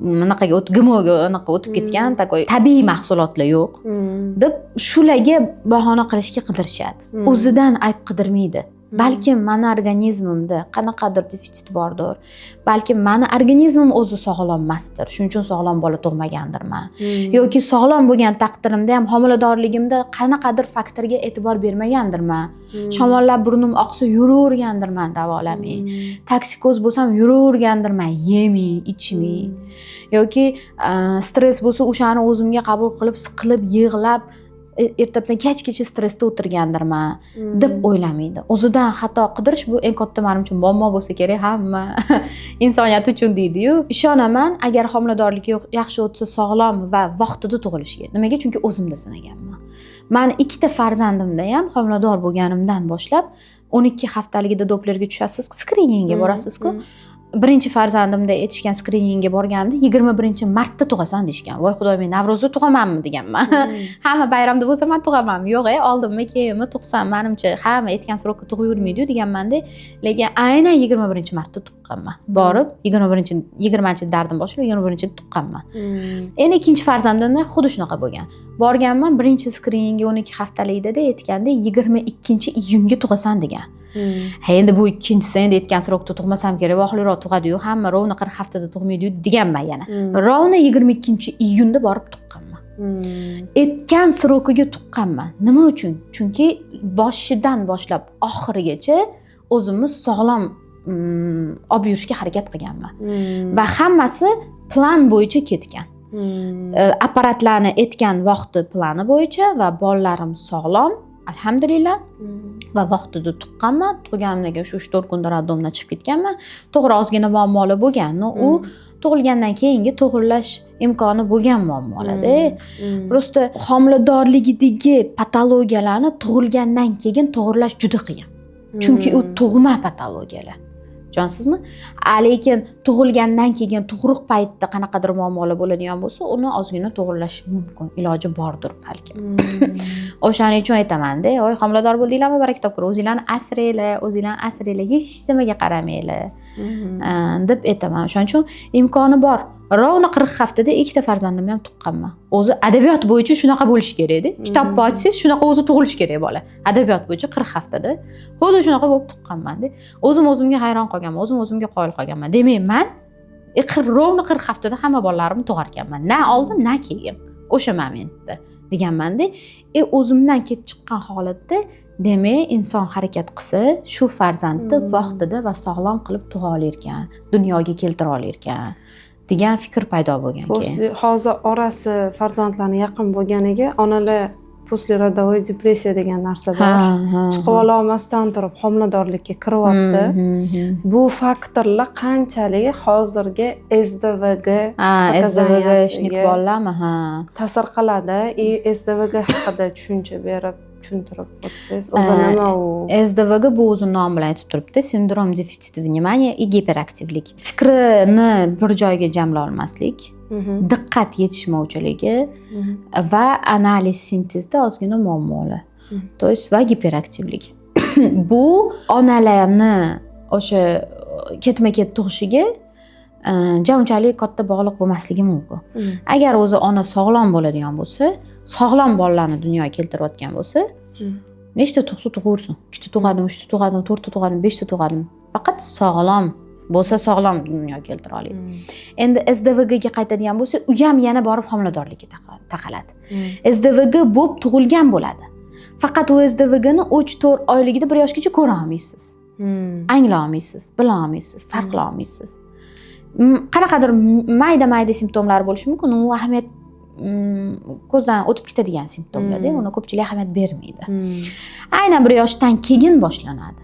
bunaqaga GMOga anaqa o'tib ketgan, takoy tabiiy mahsulotlar yo'q deb shularga bahona qilishga qidirishadi. O'zidan ayb qidirmaydi. Balkim meni organizmimda qanaqadir defitsit bordir. Balkim meni organizmim o'zi sog'lom emasdir. Shuning uchun sog'lom bola tug'magandirman. Yoki sog'lom bo'lgan taqdirimda ham homiladorligimda qanaqadir faktorga e'tibor bermagandirman. Shamollab burnim oqsa yuravergandirman davolamay. Toksikoz bo'lsam yuravergandirman, yemay, ichmay. Yoki stress bo'lsa o'shani o'zimga qabul qilib, siqilib, yig'lab ertadan kechgacha stressda o'tirgandirman deb o'ylamaydi. O'zidan xato qidirish bu eng katta menimcha muammo bo'lsa kerak hamma insoniyat uchun deydi-yu. Ishonaman, agar homiladorlik yaxshi o'tsa, sog'lom va vaqtida tug'ilishiga. Nimaga? Chunki o'zimda sinaganman. Men ikkita farzandimda ham homilador bo'lganimdan boshlab 12 haftaligida Dopplerga tushasiz, skriningga borasiz-ku. Birinchi farzandimda aytishgan skriningga borganimda 21-martda tug'asan deyishgan. Voy xudoy, men Navro'zda tug'amanmi deganman. Hamma bayramda bo'lsa men tug'amanmi? Yo'q, oldinmi, keyinmi tug'sam, menimcha hamma aytgan srokka tug'avermaydi deganman-da, lekin aynan 21-martda tuqqanman. Borib 20-chi dardim boshlab 21-chi tuqqanman. Endi ikkinchi farzandimda xuddi shunaqa bo'lgan. Borganman, birinchi skriningga 12 haftalikda aytganda 22-iyunga tug'asan degan. Endi bu ikkinchisi endi aytgan srokda tug'masam kerak, vohliroq tug'adi-yu, hamma rovna 40 haftada tug'maydi-yu deganman yana. Rovna 22-iyunda borib tuqqanman. Aytgan srokiga tuqqanman. Nima uchun? Chunki boshidan boshlab oxirigacha o'zimni sog'lom olib yurishga harakat qilganman. Va hammasi plan bo'yicha ketgan. Apparatlarni aytgan vaqti plani bo'yicha va bolalarim sog'lom. Alhamdulillah va vaqtida tuqqanman. Tug'ganimdan keyin shu 3-4 kunda roddomdan chiqib ketganman. To'g'ri ozgina muammolar bo'lgan. U tug'ilgandan keyingi to'g'irlash imkoni bo'lgan muammolar-da. Prosta homiladorligidagi patologiyalarni tug'ilgandan keyin to'g'irlash juda qiyin. Chunki u tug'ma patologiyalar. Tushunsizmi? Lekin tug'ilgandan keyin tug'ruq paytida qanaqadir muammolar bo'ladigan bo'lsa, uni ozgina to'g'irlash mumkin, iloji bordir balki. O'shaning uchun aytaman-da, "Voy, homilador bo'ldinglarmi, baraka topkur, o'zinglarni asranglar, hech nimaga qaramanglar." deb aytaman. O'shaning uchun imkoni bor. Rovna 40 haftada ikkita farzandimni ham tuqqanman. O'zi adabiyot bo'yicha shunaqa bo'lish kerak-da. Kitobni ochsangiz shunaqa o'zi tug'ilish kerak bola. Adabiyot bo'yicha 40 haftada xuddi shunaqa bo'lib tuqqanman-da. O'zimga hayron qolganman, o'zimga qoyil qolganman. Demak, men rovna 40 haftada hamma bolalarimni tug'ar ekanman. Na oldin, na keyin. O'sha momentda deganman-da. O'zimdan kelib chiqqan holatda demak, inson harakat qilsa, shu farzandni vaqtida va sog'lom qilib tug'a olar ekan, dunyoga keltira olar ekan degan fikr paydo bo'lgan keyin. Hozir orasi farzandlarni yaqin bo'lganiga onalar poslerodovой depressiya degan narsa bor. Chiqib ola olmasdan turib homiladorlikka kiryapti. Bu faktorlar qanchalik hozirgi SDVG ishnik bolalarmi? Ta'sir qiladi. SDVG haqida tushuncha berib tushuntirib o'tsangiz, o'zi nima u? SDVG bu o'zi nom bilan aytib turibdi, sindrom defitsiti внимания и giperaktivlik. Fikrini bir joyga jamla olmaslik, diqqat yetishmovchiligi va analiz sintezda ozgina muammolar. To есть va giperaktivlik. Bu onalarni o'sha ketma-ket tug'ishiga unchalik katta bog'liq bo'lmasligi mumkin. Agar o'zi ona sog'lom bo'ladigan bo'lsa, sog'lom bolalarni dunyoga keltirayotgan bo'lsa, nechta tug'sa tug'ursin. 2ta tug'adim, 3ta tug'adim, 4ta tug'adim, 5ta tug'adim. Faqat sog'lom bo'lsa sog'lom dunyoga keltira oladi. Endi SDVG ga qaytadigan bo'lsa, u ham yana borib homiladorlikka taqaladi. SDVG bo'lib tug'ilgan bo'ladi. Faqat u SDVG ni 3-4 oyligida 1 yoshgacha ko'ra olmaysiz. Angla olmaysiz, bila olmaysiz, farqla olmaysiz. Qanaqadir mayda simptomlar bo'lishi mumkin, u ahamiyat ko'zdan o'tib ketadigan simptomlar-da, uni ko'pchilik ahamiyat bermaydi. Aynan 1 yoshdan keyin boshlanadi.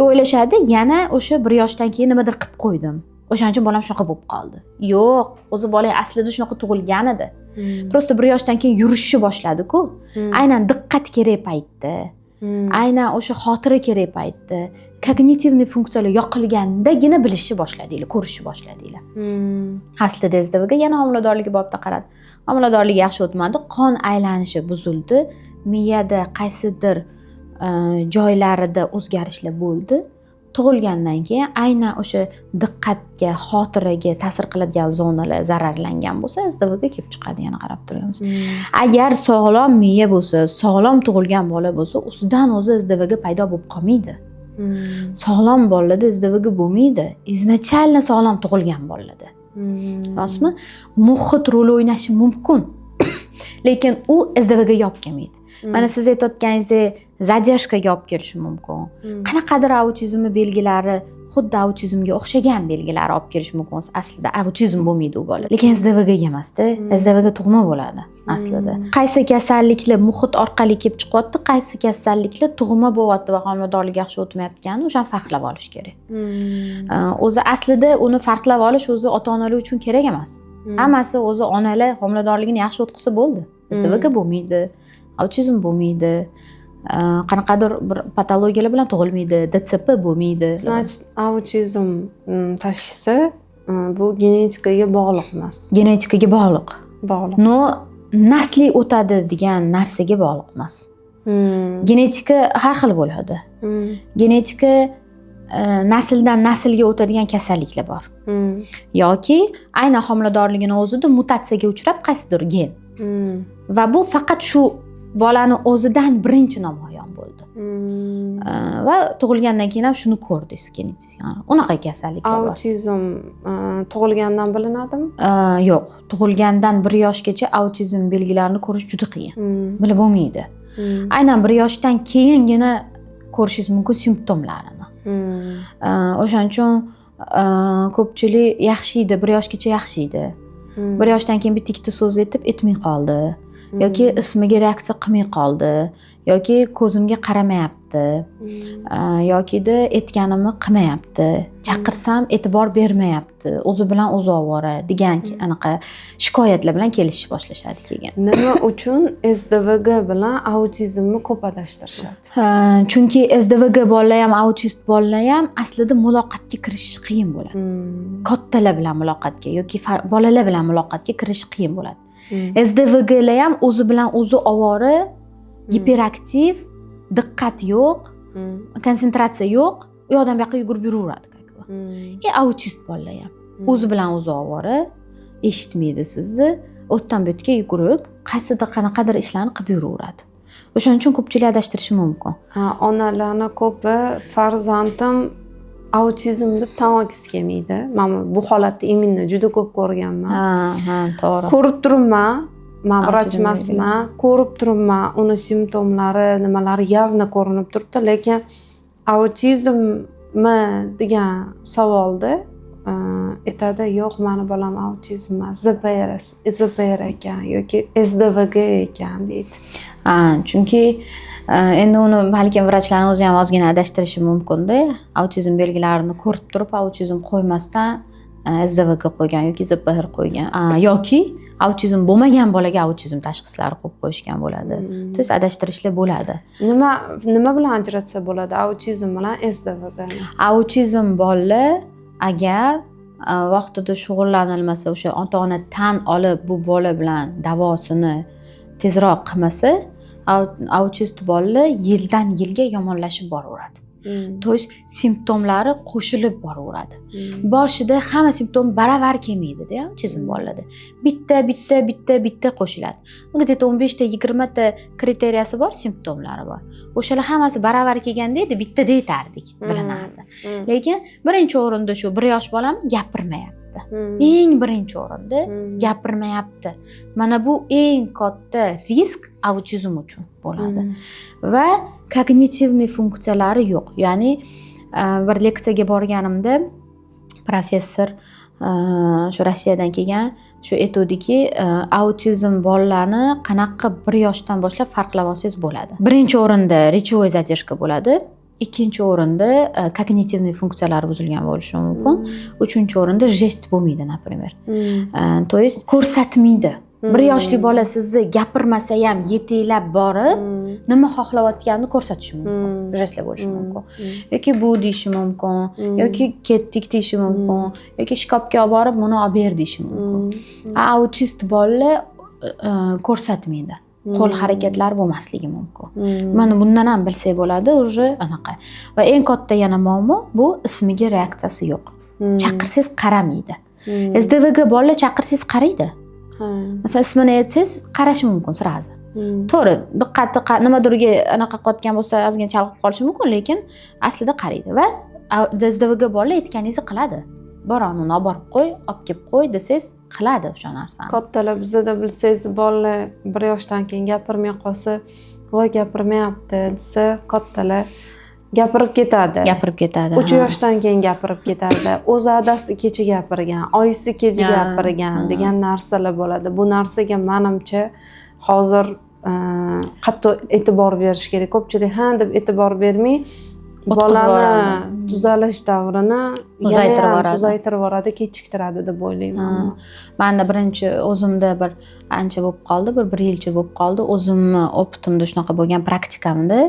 O'ylashadi, yana o'sha 1 yoshdan keyin nimadir qilib qo'ydim. O'shaning uchun bolam shunaqa bo'lib qoldi. Yo'q, o'zi bola aslida shunaqa tug'ilgan edi. Prosta 1 yoshdan keyin yurishni boshladi-ku. Aynan diqqat kerak paytda, aynan o'sha xotira kerak paytda, kognitivniy funksiyalar yoqilgandagina bilishni boshladinglar, ko'rishni boshladinglar. Aslida SDVG yana homiladorlik bobida qaradi. Homiladorlik yaxshi o'tmadi, qon aylanishi buzildi, miyada qaysidir joylarida o'zgarishlar bo'ldi. Tug'ilgandan keyin aynan o'sha diqqatga, xotiraga ta'sir qiladigan zonalar zararlangan bo'lsa, SDVG kelib chiqadi, yana qarab turamiz. Agar sog'lom miya bo'lsa, sog'lom tug'ilgan bola bo'lsa, o'zidan o'zi SDVG paydo bo'lib qolmaydi. Sog'lom bolalarda SDVG bo'lmaydi. Izначально sog'lom tug'ilgan bolalarda. Rostmi? Muhit rol o'ynashi mumkin. Lekin u SDVG ga olib kelmaydi. Mana siz aytayotganingizdek, zadержkaga olib kelishi mumkin. Qanaqadir autizm belgilari xuddi autizmga o'xshagan belgilar olib kelish mumkin. Aslida autizm bo'lmaydi u bola. Lekin SDVG ga emas-da. SDVG tug'ma bo'ladi aslida. Qaysi kasalliklar muhit orqali kelib chiqyapti, qaysi kasalliklar tug'ma bo'lyapti va homiladorlik yaxshi o'tmayotgani, o'shani farqlab olish kerak. O'zi aslida uni farqlab olish o'zi ota-onalar uchun kerak emas. Hammasi o'zi onalar homiladorligini yaxshi o'tkazsa bo'ldi. SDVG bo'lmaydi, autizm bo'lmaydi, qanaqadir bir patologiyalar bilan tug'ilmaydi, DTP bo'lmaydi. Значит, autizm tashxisi bu genetikaga bog'liq emas. Genetikaga bog'liq. Bog'liq. No, nasliy o'tadi degan narsaga bog'liq emas. Genetika har xil bo'ladi. Genetika nasldan naslga o'tadigan kasalliklar bor. Yoki aynan homiladorligini o'zida mutatsiyaga uchrab qaysidir gen. Va bu faqat shu bolani o'zidan birinchi namoyon bo'ldi. Va tug'ilgandan keyin ham shuni ko'rdingiz genetika. Unaqa kasalliklar bor. Autizm tug'ilgandan bilinadimi? Yo'q, tug'ilgandan 1 yoshgacha autizm belgilarini ko'rish juda qiyin. Bilib bo'lmaydi. Aynan 1 yoshdan keyingina ko'rishingiz mumkin simptomlarini. O'shaning uchun ko'pchilik yaxshi edi, 1 yoshgacha yaxshi edi. 1 yoshdan keyin bitta ikkita so'z aytmay qoldi. Yoki ismiga reaksiya qilmay qoldi, yoki ko'zimga qaramayapti, yokida aytganimni qilmayapti, chaqirsam e'tibor bermayapti, o'zi bilan o'zi ovora degan anaqa shikoyatlar bilan kelishib boshlashadi keyin. Nima uchun SDVG bilan autizmni ko'p adashtirishadi? Chunki SDVG bolalar ham, autist bolalar ham aslida muloqotga kirishish qiyin bo'ladi. Kattalar bilan muloqotga yoki bolalar bilan muloqotga kirish qiyin bo'ladi. SDVGlar ham o'zi bilan o'zi ovora, giperaktiv, diqqat yo'q, konsentratsiya yo'q, u yoqdan bu yoqqa yugurib yuraveradi. Autist bolalar ham o'zi bilan o'zi ovora, eshitmaydi sizni, o'tdan bu yerga yugurib, qaysidir qanaqadir ishlarni qilib yuraveradi. O'shaning uchun ko'pchilik adashtirishi mumkin. Onalarning ko'pi farzandim autizm deb tan olgisi kelmaydi. Men bu holatni imminni juda ko'p ko'rganman. Ha, to'g'ri. Ko'rib turibman, men vrach emasman, ko'rib turibman, uni simptomlari, nimalari явно ko'rinib turibdi, lekin autizmmi degan savolda aytadi, yo'q, meni bolam autizm emas, ZPR ekan yoki SDVG ekan deydi. Chunki endi uni balkim vrachlarning o'zi ham ozgina adashtirishi mumkin-da. Autizm belgilarini ko'rib turib, autizm qo'ymasdan SDVG qo'ygan yoki ZPR qo'ygan, yoki autizm bo'lmagan bolaga autizm tashxislari qo'yib qo'yishgan bo'ladi. To есть adashtirishlar bo'ladi. Nima bilan ajratsa bo'ladi autizm bilan SDVG? Autizm bolalar agar vaqtida shug'ullanilmasa, o'sha ota-ona tan olib bu bola bilan davosini tezroq qilmasa, autist bolalar yildan yilga yomonlashib boraveradi. To есть simptomlari qo'shilib boraveradi. Boshida hamma simptom baravar kelmaydi-da, autizm bolalarda. Bitta qo'shiladi. Где-то 15 ta 20 ta kriteriyasi bor, simptomlari bor. O'shalar hammasi baravar kelganda edi, bitta deytardik, bilinardi. Lekin birinchi o'rinda shu 1 yosh bolam gapirmayapti. Eng birinchi o'rinda gapirmayapti. Mana bu eng katta risk autizm uchun bo'ladi. Va kognitivniy funksiyalari yo'q. Ya'ni bir leksiyaga borganimda professor shu Rossiyadan kelgan shu aytdiki, autizm bolalarni qanaqa 1 yoshdan boshlab farqlab olsangiz bo'ladi. Birinchi o'rinda rечевой задержка bo'ladi. Ikkinchi o'rinda kognitivniy funksiyalari buzilgan bo'lishi mumkin. Uchinchi o'rinda jest bo'lmaydi, например. To есть ko'rsatmaydi. 1 yoshli bola sizni gapirmasa ham yeteklab borib, nima xohlayotganini ko'rsatishi mumkin. Jestlar bo'lishi mumkin. Yoki bu deyishi mumkin, yoki ketdik deyishi mumkin, yoki shkafga olib borib, buni olib ber deyishi mumkin. Autist bolalar ko'rsatmaydi. Qo'l harakatlari bo'lmasligi mumkin. Mana bundan ham bilsak bo'ladi, уже anaqa. Va eng katta yana muammo bu ismiga reaksiyasi yo'q. Chaqirsangiz qaramaydi. SDVG bolalar chaqirsangiz qaraydi. Masalan, ismini aytsangiz qarashi mumkin sirazi. To'g'ri, diqqatni nimadirga anaqa qotgan bo'lsa, ozgina chalg'ib qolishi mumkin, lekin aslida qaraydi va SDVG bolalar aytganingizni qiladi. Boroni olib borib qo'y, olib kelib qo'y desangiz, qiladi o'sha narsani. Kattalar bizda bilsangiz, bolalar 1 yoshdan keyin gapirmay qolsa, voy gapirmayapti desa, kattalar gapirib ketadi. 3 yoshdan keyin gapirib ketadi. O'zi adasi kecha gapirgan, oyisi kecha gapirgan degan narsalar bo'ladi. Bu narsaga menimcha hozir qattiq e'tibor berish kerak. Ko'pchilik ha deb e'tibor bermay bolani tuzalish davrini uzaytirib yuboradi, kechiktiradi deb o'ylayman. Menda birinchi o'zimda bir ancha bo'lib qoldi, bir yilcha bo'lib qoldi. O'zimni opitimda shunaqa bo'lgan praktikamda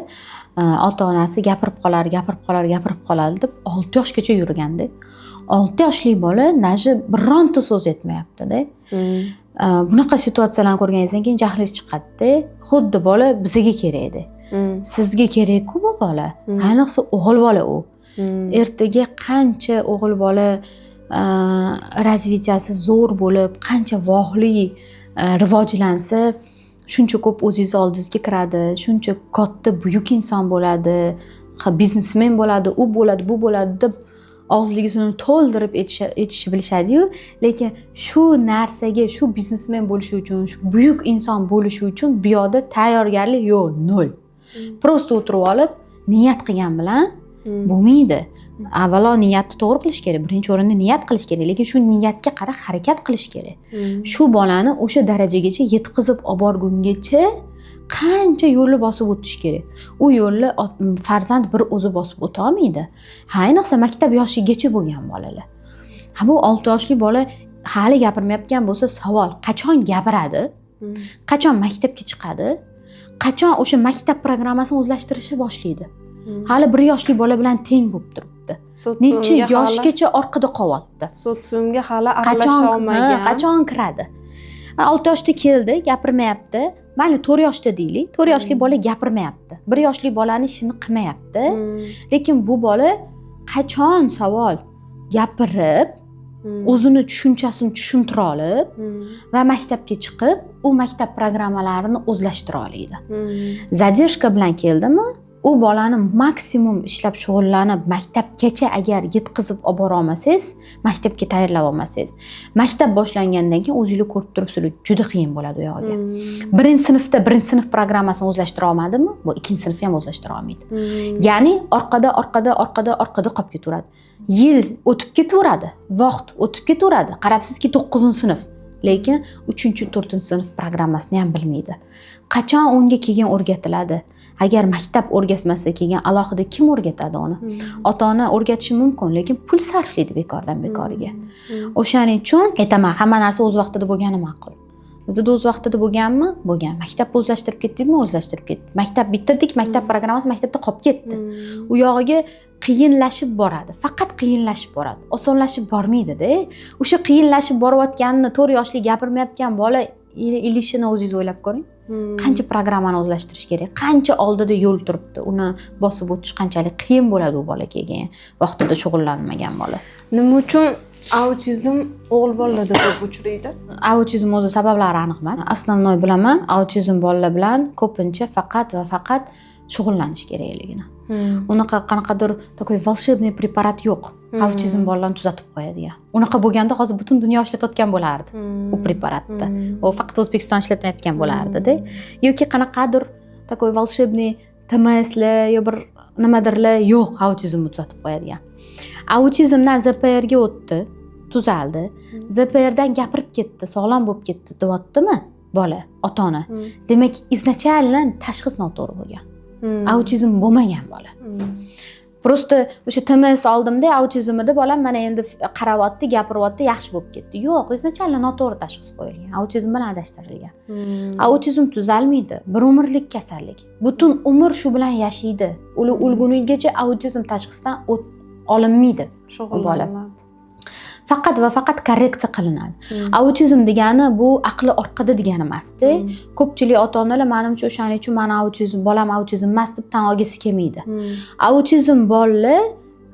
ota-onasi gapirib qoladi deb 6 yoshgacha yurganda. 6 yoshli bola naji bironta so'z aytmayapti-da. Bunaqa situatsiyalarni ko'rganingizdan keyin jahlingiz chiqadi-da. Xuddi bola bizga kerak edi. Sizga kerak-ku bu bola. Ayniqsa o'g'il bola u. Ertaga qancha o'g'il bola razvitiyasi zo'r bo'lib, qancha vohli rivojlansa, shuncha ko'p o'zingiz oldingizga kiradi, shuncha katta buyuk inson bo'ladi, biznesmen bo'ladi, u bo'ladi, bu bo'ladi deb og'zligisini to'ldirib aytishni bilishadi-yu, lekin shu narsaga, shu biznesmen bo'lish uchun, shu buyuk inson bo'lish uchun bu yoqda tayyorgarlik yo'q, nol. Prosta o'tirib olib, niyat qilgan bilan bo'lmaydi. Avvalo niyatni to'g'ri qilish kerak. Birinchi o'rinda niyat qilish kerak, lekin shu niyatga qarab harakat qilish kerak. Shu bolani o'sha darajagacha yetkazib olib borgungacha qancha yo'lni bosib o'tish kerak. U yo'lni farzand bir o'zi bosib o'ta olmaydi. Ayniqsa maktab yoshigacha bo'lgan bolalar. Bu 6 yoshli bola hali gapirmayotgan bo'lsa, savol, qachon gapiradi? Qachon maktabga chiqadi? Qachon o'sha maktab programmasini o'zlashtirishni boshlaydi? Hali 1 yoshli bola bilan teng bo'lib turibdi. Necha yoshgacha orqada qolyapti. Sotsiumga hali aralasha olmagan. Qachon kiradi? 6 yoshda keldi, gapirmayapti. Mayli 4 yoshda deylik. 4 yoshli bola gapirmayapti. 1 yoshli bolani ishini qilmayapti. Lekin bu bola qachon savol gapirib, o'zini tushunchasini tushuntira olib va maktabga chiqib, u maktab programmalarini o'zlashtira oladi. Zadержка bilan keldimi? U bolani maksimum ishlab shug'ullanib, maktabgacha agar yetkazib olib bora olmasangiz, maktabga tayyorlab olmasangiz, maktab boshlangandan keyin o'zingiz ko'rib turibsizlar, juda qiyin bo'ladi u yog'iga. 1-sinfda 1-sinf programmasini o'zlashtira olmadimi? Bu 2-sinfni ham o'zlashtira olmaydi. Ya'ni orqada qolib ketaveradi. Yil o'tib ketaveradi, vaqt o'tib ketaveradi. Qarabsizki 9-sinf, lekin 3-4-sinf programmasini ham bilmaydi. Qachon unga keyin o'rgatiladi? Agar maktab o'rgatmasa keyin alohida kim o'rgatadi uni? Ota-ona o'rgatishi mumkin, lekin pul sarflaydi bekordan bekoriga. O'shaning uchun aytaman, hamma narsa o'z vaqtida bo'lgani ma'qul. Bizda o'z vaqtida bo'lganmi? Bo'lgan. Maktabni o'zlashtirib ketdikmi? O'zlashtirib ketdik. Maktab bitirdik, maktab programmasi maktabda qolib ketdi. U yog'iga qiyinlashib boradi. Faqat qiyinlashib boradi. Osonlashib bormaydi-da. O'sha qiyinlashib borayotganini 4 yoshli gapirmayotgan bola ilishini o'zingiz o'ylab ko'ring. Qancha programmani o'zlashtirish kerak, qancha oldida yo'l turibdi, uni bosib o'tish qanchalik qiyin bo'ladi u bola keyin vaqtida shug'ullanmagan bola. Nima uchun autizm o'g'il bolalarda ko'p uchraydi? Autizm o'zi sabablari aniq emas. Aslan bilaman, autizm bolalar bilan ko'pincha faqat va faqat shug'ullanish kerakligini. Unaqa qanaqadir такой волшебный preparat yo'q. Autizm bolalarni tuzatib qo'yadigan. Unaqa bo'lganda hozir butun dunyo ishlatayotgan bo'lardi u preparatni. U faqat O'zbekiston ishlatmayotgan bo'lardi-da. Yoki qanaqadir такой волшебный TMSlar yo bir nimadirlar yo'q, autizmni tuzatib qo'yadigan. Autizmdan ZPRga o'tdi, tuzaldi. ZPRdan gapirib ketdi, sog'lom bo'lib ketdi, deyaptimi bola, ota-ona. Demak, izначально tashxis noto'g'ri bo'lgan. Autizm bo'lmagan bola. Prosta o'sha TMS oldimda autizmida bolam mana endi qarayapti, gapiryapti, yaxshi bo'lib ketdi. Yo'q, izначально noto'g'ri tashxis qo'yilgan. Autizm bilan adashtirilgan. Autizm tuzalmaydi, bir umrlik kasallik. Butun umr shu bilan yashaydi. Ular o'lgunigacha autizm tashxisidan olinmaydi bola. Faqat va faqat korreksiya qilinadi. Autizm degani bu aqli orqada degani emas-da. Ko'pchilik ota-onalar menimcha o'shaning uchun mana bolam autizm emas deb tan olgisi kelmaydi. Autizm bolalar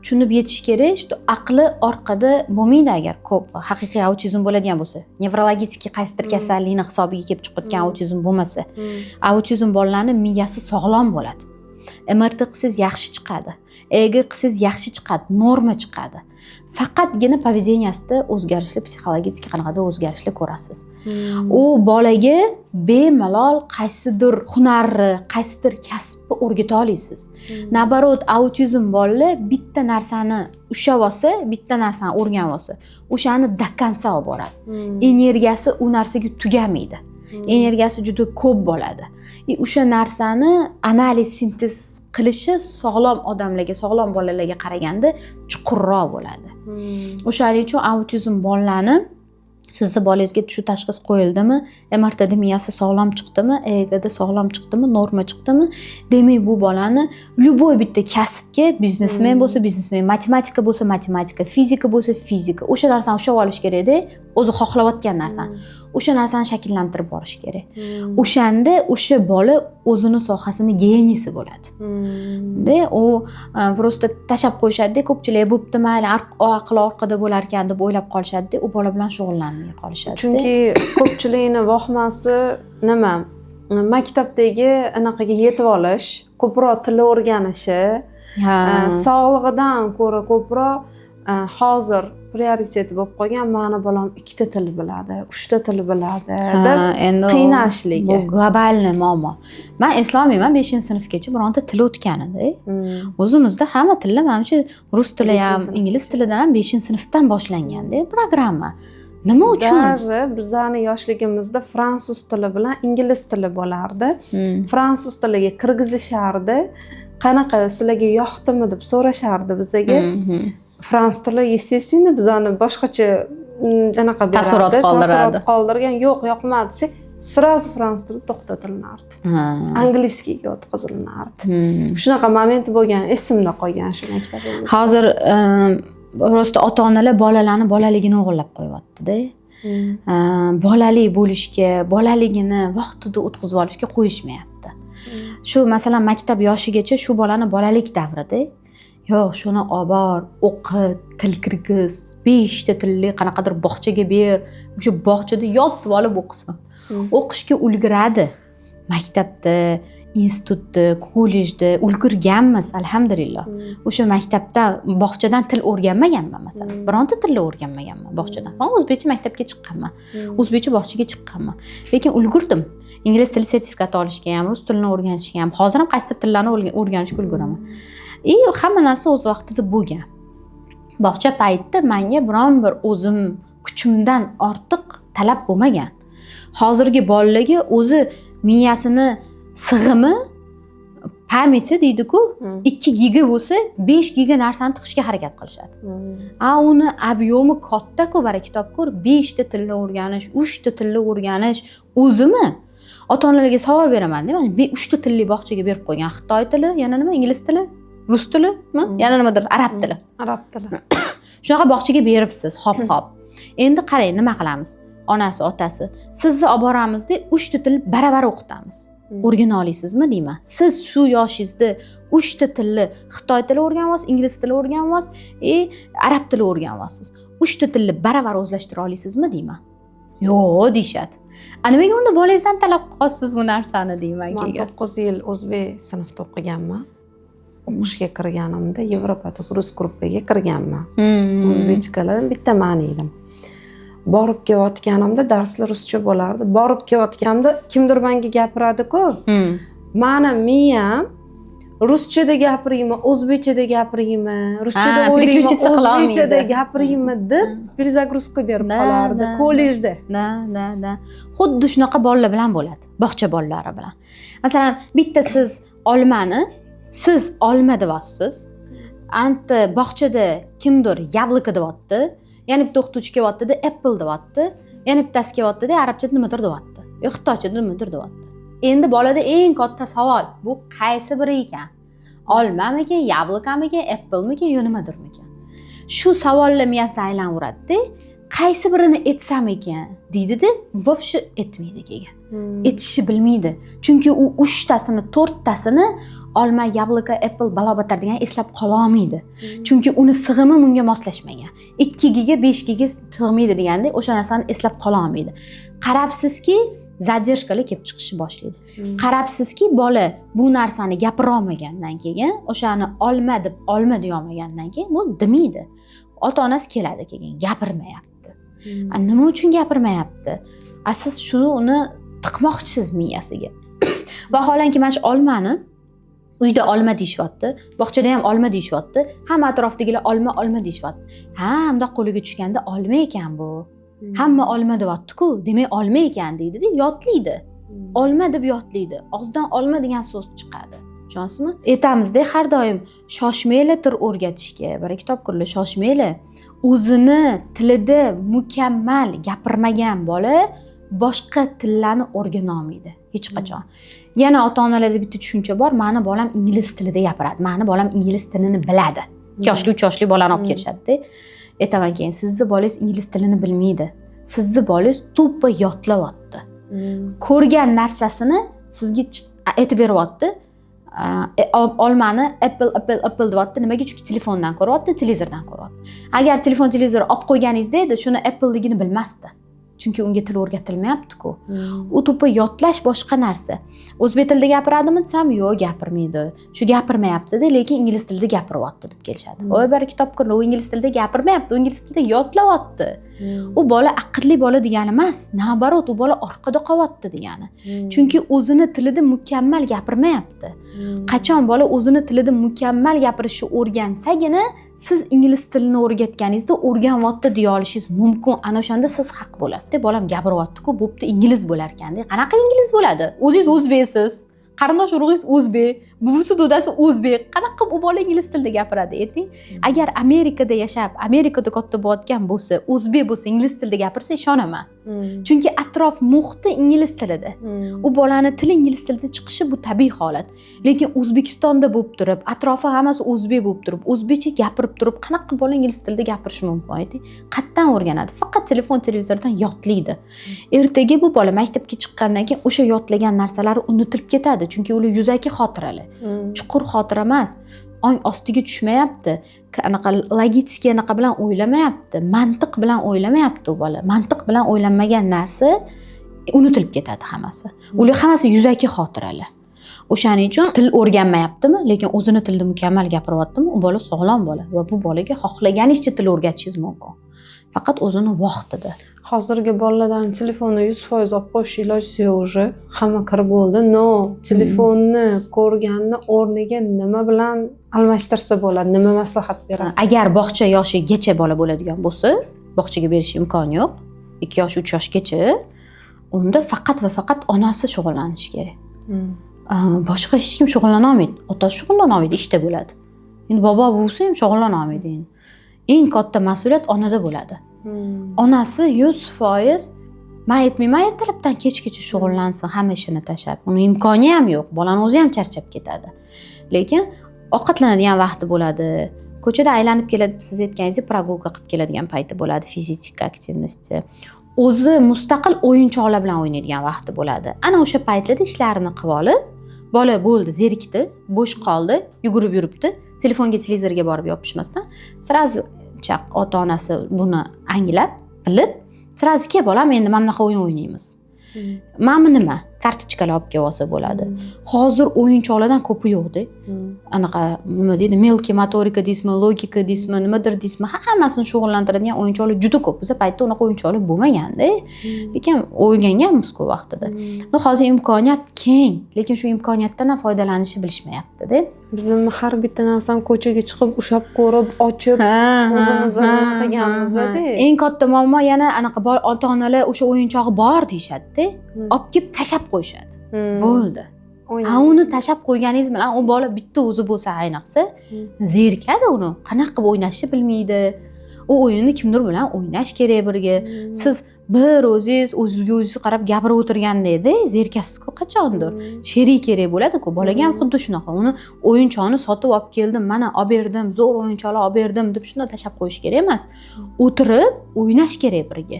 tushunib yetish kerak, shu aqli orqada bo'lmaydi agar ko'p haqiqiy autizm bo'ladigan bo'lsa. Nevrologik qaysidir kasallikni hisobiga kelib chiqayotgan autizm bo'lmasa, autizm bolalarning miyasi sog'lom bo'ladi. MRT qilsangiz yaxshi chiqadi. EEG qilsangiz yaxshi chiqadi, norma chiqadi. Faqatgina povedeniyasida o'zgarishli psixologik qanaqadir o'zgarishlar ko'rasiz. U bolaga bemalol qaysidir hunarni, qaysidir kasbni o'rgata olasiz. Nabarot autizm bolalar bitta narsani ushlab olsa, bitta narsani o'rganib olsa, o'shani do konca olib boradi. Energiyasi u narsaga tugamaydi. energiyasi juda ko'p bo'ladi. O'sha narsani analiz sintez qilishi sog'lom odamlarga, sog'lom bolalarga qaraganda chuqurroq bo'ladi. O'shaning uchun autizm bolalarni sizni bolangizga shu tashxis qo'yildimi, MRTda miyasi sog'lom chiqdimi, EEGda sog'lom chiqdimi, norma chiqdimi, demak bu bolani любой bitta kasbga, biznesmen bo'lsa biznesmen, matematika bo'lsa matematika, fizika bo'lsa fizika, o'sha narsani ushlab olish kerak-da, o'zi xohlayotgan narsani. O'sha narsani shakllantirib borish kerak. O'shanda o'sha bola o'zini sohasini geniysi bo'ladi. De u prosta tashab qo'yishadi, ko'pchilik bo'pti mayli, aqli orqada bo'lar ekan deb o'ylab qolishadi, u bola bilan shug'ullanmay qolishadi. Chunki ko'pchilikni vohmasi nima? Maktabdagi anaqaga yetib olish, ko'proq til o'rganishi, sog'lig'idan ko'ra ko'proq hozir prioritet bo'lib qolgan, mani bolam 2 ta til biladi, 3 ta til biladi deb qiynashligi. Bu globalni muammo. Men eslolmayman 5-sinfgacha bironta til o'tganida. O'zimizda hamma tillar menimcha rus tili ham, ingliz tilidan ham 5-sinfdan boshlanganda programma. Nima uchun? Даже bizning yoshligimizda fransuz tili bilan ingliz tili bo'lardi. Fransuz tiliga kirgizishardi. Qanaqa sizlarga yoqdimi deb so'rashardi bizga. Fransuz tili естественно bizani boshqacha anaqa taassurot qoldirgan, yo'q, yoqmadi desa, сразу fransuz tili to'xtatilardi. Angliyskiga o'tkazilnardi. Shunaqa moment bo'lgan, esimda qolgan shu maktabimizda. Hozir prosta ota-onalar bolalarni bolaligini o'g'irlab qo'yapti-da. Bolali bo'lishga, bolaligini vaqtida o'tkazib olishga qo'yishmayapti. Shu masalan maktab yoshigacha shu bolani bolalik davrida yo'q, shuni olbor, o'qit, til kirgiz, 5 ta tilli qanaqadir bog'chaga ber, o'sha bog'chada yotib olib o'qisin. O'qishga ulguradi. Maktabda, institutda, kollejda ulgurganmiz, alhamdulillah. O'sha maktabda bog'chadan til o'rganmaganman masalan. Bironta tilni o'rganmaganman bog'chadan. Men o'zbekcha maktabga chiqqanman. O'zbekcha bog'chaga chiqqanman. Lekin ulgurdim. Ingliz tili sertifikati olishga ham, rus tilini o'rganishga ham, hozir ham qaysi tillarni o'rganishga ulguraman. Hamma narsa o'z vaqtida bo'lgan. Bog'cha paytida menga biron bir o'zim kuchimdan ortiq talab bo'lmagan. Hozirgi bolalarga o'zi miyasini sig'imi pamyati deydi-ku, 2 giga bo'lsa 5 giga narsani tiqishga harakat qilishadi. Uni obyomi katta-ku, bara kitob ko'r, 5 ta tilni o'rganish, 3 ta tilni o'rganish o'zimi ota-onalarga savol beraman-da, men 3 ta tilli bog'chaga berib qo'ygan. Xitoy tili, yana nima? Ingliz tili, rus tilimi? Yana nimadir? Arab tili. Arab tili. Shunaqa bog'chaga beribsiz, hop. Endi qarang, nima qilamiz? Onasi, otasi, sizni olib boramizda 3 ta til baravar o'qitamiz. O'rgana olasizmi deyman. Siz shu yoshingizda 3 ta tilni, Xitoy tili o'rganyapsiz, ingliz tili o'rganyapsiz, arab tili o'rganyapsiz. 3 ta tilni baravar o'zlashtira olasizmi deyman. Yo'q deyshadi. Nimaga unda bolangizdan talab qilasiz bu narsani deyman keyin. 9 yil o'zbek sinfda o'qiganman. O'qishga kirganimda Yevropada rus gruppaga kirganman. O'zbekchalardan bitta men edim. Borib kelayotganimda darslar ruscha bo'lardi. Borib kelayotganimda kimdir menga gapiradi-ku. Meni miyam ruschada gapiraymi, o'zbekchada gapiraymi, ruschada o'ylaymi, o'zbekchada gapiraymi deb перезагрузка berib qolardi kollejda. Da. Xuddi shunaqa bolalar bilan bo'ladi, bog'cha bolalari bilan. Masalan, bitta siz olma deyapsiz. Anta bog'chada kimdir yabloko deyapti. Yana bitta o'qituvchi kelyapti-da, apple deyapti. Yana bittasi kelyapti-da, arabchada nimadir deyapti. Xitoychada nimadir deyapti. Endi bolada eng katta savol, bu qaysi biri ekan? Olmamikan, yablokamikan, applemikan, yo nimadirmikan? Shu savollar miyasida aylanveradi-da, qaysi birini etsam ekan deydi-da, vobshe etmaydi keyin. Etishni bilmaydi. Chunki u 3 tasini, 4 tasini olma, yabloko, apple, balobatar degan eslab qola olmaydi. Chunki uni sig'imi bunga moslashmagan. 2 giga, 5 giga sig'maydi deganda o'sha narsani eslab qola olmaydi. Qarabsizki, zadержкаlar kelib chiqishni boshlaydi. Qarabsizki, bola bu narsani gapira olmagandan keyin, o'shani olma deb deya olmagandan keyin bu demaydi. Ota-onasi keladi keyin, gapirmayapti. Nima uchun gapirmayapti? Siz uni tiqmoqchisiz miyasiga. Vaholanki mana shu olmani uyda olma deyishyapti, bog'chada ham olma deyishyapti, hamma atrofdagilar olma deyishyapti. Unda qo'liga tushganda olma ekan bu. Hamma olma deyapti-ku, demak olma ekan deydi-da, yodlaydi. Olma deb yodlaydi. Og'zidan olma degan so'z chiqadi. Tushunasizmi? Aytamizda har doim shoshmanglar til o'rgatishga. Bir kitob qurli shoshmanglar. O'zini tilida mukammal gapirmagan bola boshqa tillarni o'rgana olmaydi hech qachon. Yana ota-onalarda bitta tushuncha bor, mani bolam ingliz tilida gapiradi, mani bolam ingliz tilini biladi. 2 yoshli 3 yoshli bolani olib kelishadi-da. Aytaman keyin sizni bolangiz ingliz tilini bilmaydi. Sizni bolangiz to'ppa yodlayapti. Ko'rgan narsasini sizga aytib beryapti. Olmani apple deyapti. Nimaga? Chunki telefondan ko'ryapti, televizordan ko'ryapti. Agar televizor olib qo'yganingizda edi, shuni appleligini bilmasdi. Chunki unga til o'rgatilmayapti-ku. U to'ppa yodlash boshqa narsa. O'zbek tilida gapiradimi desam, yo'q, gapirmaydi. Shu gapirmayapti-da, lekin ingliz tilida gapiryapti deb kelishadi. Voy, bir kitob qurdi, u ingliz tilida gapirmayapti, u ingliz tilida yodlayapti. U bola aqlli bola degani emas, nabarot, u bola orqada qolyapti degani. Chunki o'zini tilida mukammal gapirmayapti. Qachon bola o'zini tilida mukammal gapirishni o'rgansagina, siz ingliz tilini o'rgatganingizda o'rganyapti deya olishingiz mumkin. Ana o'shanda siz haq bo'lasiz. Bolam gapiryapti-ku, bo'pti ingliz bo'lar ekan-da. Qanaqa ingliz bo'ladi? O'zingiz o'zbeksiz. Qarindosh urug'ingiz o'zbek, buvisi dodasi o'zbek. Qanaqa u bola ingliz tilida gapiradi, ayting? Agar Amerikada yashab, Amerikada katta bo'layotgan bo'lsa, o'zbek bo'lsa, ingliz tilida gapirsa ishonaman. Chunki atrof muhiti ingliz tilida. U bolani tili ingliz tilida chiqishi bu tabiiy holat. Lekin O'zbekistonda bo'lib turib, atrofi hammasi o'zbek bo'lib turib, o'zbekcha gapirib turib, qanaqa bola ingliz tilida gapirishi mumkin, ayting? Qatdan o'rganadi. Faqat telefon, televizordan yodlaydi. Ertaga bu bola maktabga chiqqandan keyin o'sha yodlagan narsalari unutilib ketadi. Chunki ular yuzaki xotiralar. Chuqur xotira emas. Ong ostiga tushmayapti. Anaqa logika anaqa bilan o'ylamayapti. Mantiq bilan o'ylamayapti u bola. Mantiq bilan o'ylanmagan narsa unutilib ketadi hammasi. Ular hammasi yuzaki xotiralar. O'shaning uchun til o'rganmayaptimi, lekin o'zini tilda mukammal gapiryaptimi, u bola sog'lom bola va bu bolaga xohlaganishicha til o'rgatishingiz mumkin. Faqat o'zini vaqtida. Hozirgi bolalardan telefonni 100% olib qo'yish iloji yo'q уже. Hamma kirib bo'ldi. No, telefonni ko'rganni o'rniga nima bilan almashtirsa bo'ladi? Nima maslahat berasiz? Agar bog'cha yoshigacha bola bo'ladigan bo'lsa, bog'chaga berish imkoni yo'q. 2 yosh, 3 yoshgacha unda faqat va faqat onasi shug'ullanishi kerak. Boshqa hech kim shug'ullana olmaydi. Otasi shug'ullana olmaydi, ishda bo'ladi. Endi bobo bo'lsa ham shug'ullana olmaydi endi. Eng katta mas'uliyat onada bo'ladi. Onasi 100% men aytmayman ertalabdan kechgacha shug'ullansin, hamma ishini tashlab. Uni imkoni ham yo'q. Bolani o'zi ham charchab ketadi. Lekin ovqatlanadigan vaqti bo'ladi. Ko'chada aylanib keladi, siz aytganingizdek прогулка qilib keladigan payti bo'ladi, fizik aktivnosti. O'zi mustaqil o'yinchoqlar bilan o'ynaydigan vaqti bo'ladi. Ana o'sha paytlarda ishlarini qilib olib, bola bo'ldi, zerikdi, bo'sh qoldi, yugurib yuribdi. Telefonga, televizorga borib yopishmasdan, sirazi ota-onasi buni anglab, bilib, sirazi ke bolam, endi mana bunaqa o'yin o'ynaymiz. Mana nima? Kartochkalar olib kelib olsa bo'ladi. Hozir o'yinchoqlardan ko'pi yo'q-da. Anaqa nima deydi? Melki motorika deysizmi, logika deysizmi, nimadir deysizmi, hammasini shug'ullantiradigan o'yinchoqlar juda ko'p. Biz paytda unaqa o'yinchoqlar bo'lmagan-da. Lekin o'rganganmiz ko'p vaqtida. Hozir imkoniyat keng, lekin shu imkoniyatdan ham foydalanishni bilishmayapti-da. Bizim har bitta narsani ko'chaga chiqib, ushab ko'rib, ochib, o'zimiz qilganmiz-da. Eng katta muammo yana anaqa ota-onalar o'sha o'yinchog'i bor deyshadi-da. Olib kelib tashab qo'yishadi. Bo'ldi. Ha, uni tashab qo'yganingiz bilan u bola bitta o'zi bo'lsa ayniqsa, zerikadi uni. Qanaqa qilib o'ynashni bilmaydi. U o'yinni kimdir bilan o'ynash kerak birga. Siz bir o'zingiz o'zingizga qarab gapirib o'tirganda zerikasiz-ku qachondir. Sherik kerak bo'ladi-ku. Bolaga ham xuddi shunaqa. Uni o'yinchoqni sotib olib keldim, mana olib berdim, zo'r o'yinchoqlar olib berdim deb shuni tashab qo'yish kerak emas. O'tirib o'ynash kerak birga.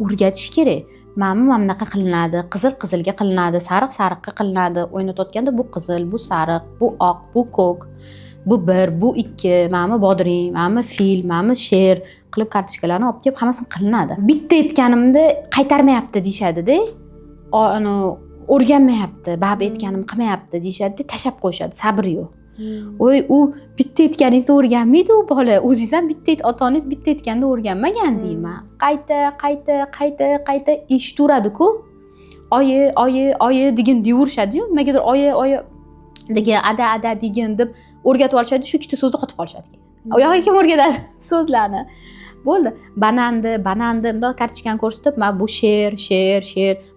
O'rgatish kerak. Mana bunaqa qilinadi, qizil qizilga qilinadi, sariq sariqqa qilinadi. O'ynatayotganda bu qizil, bu sariq, bu oq, bu ko'k, bu 1, bu 2, mana bodring, mana fil, mana sher qilib kartochkalarni olib kelib hammasini qilinadi. Bitta aytganimda qaytarmayapti deyshadi-da. Ani o'rganmayapti, bab aytganim qilmayapti deyshadi, tashab qo'yishadi, sabr yo'q. Voy, u bitta aytganingizda o'rganmaydi u bola. O'zingiz ham ota-onangiz bitta aytganda o'rganmagan deyman. Qayta eshitaveradi-ku. Oyi degan deyurishadi-yu. Nimagadir oyi degan, ada degan deb o'rgatib olishadi, shu ikkita so'zni qotib qolishadi. U yoqqa kim o'rgatadi so'zlarni? bo'ldi. Bananni bundoq kartochkani ko'rsatib, "Men bu she'r.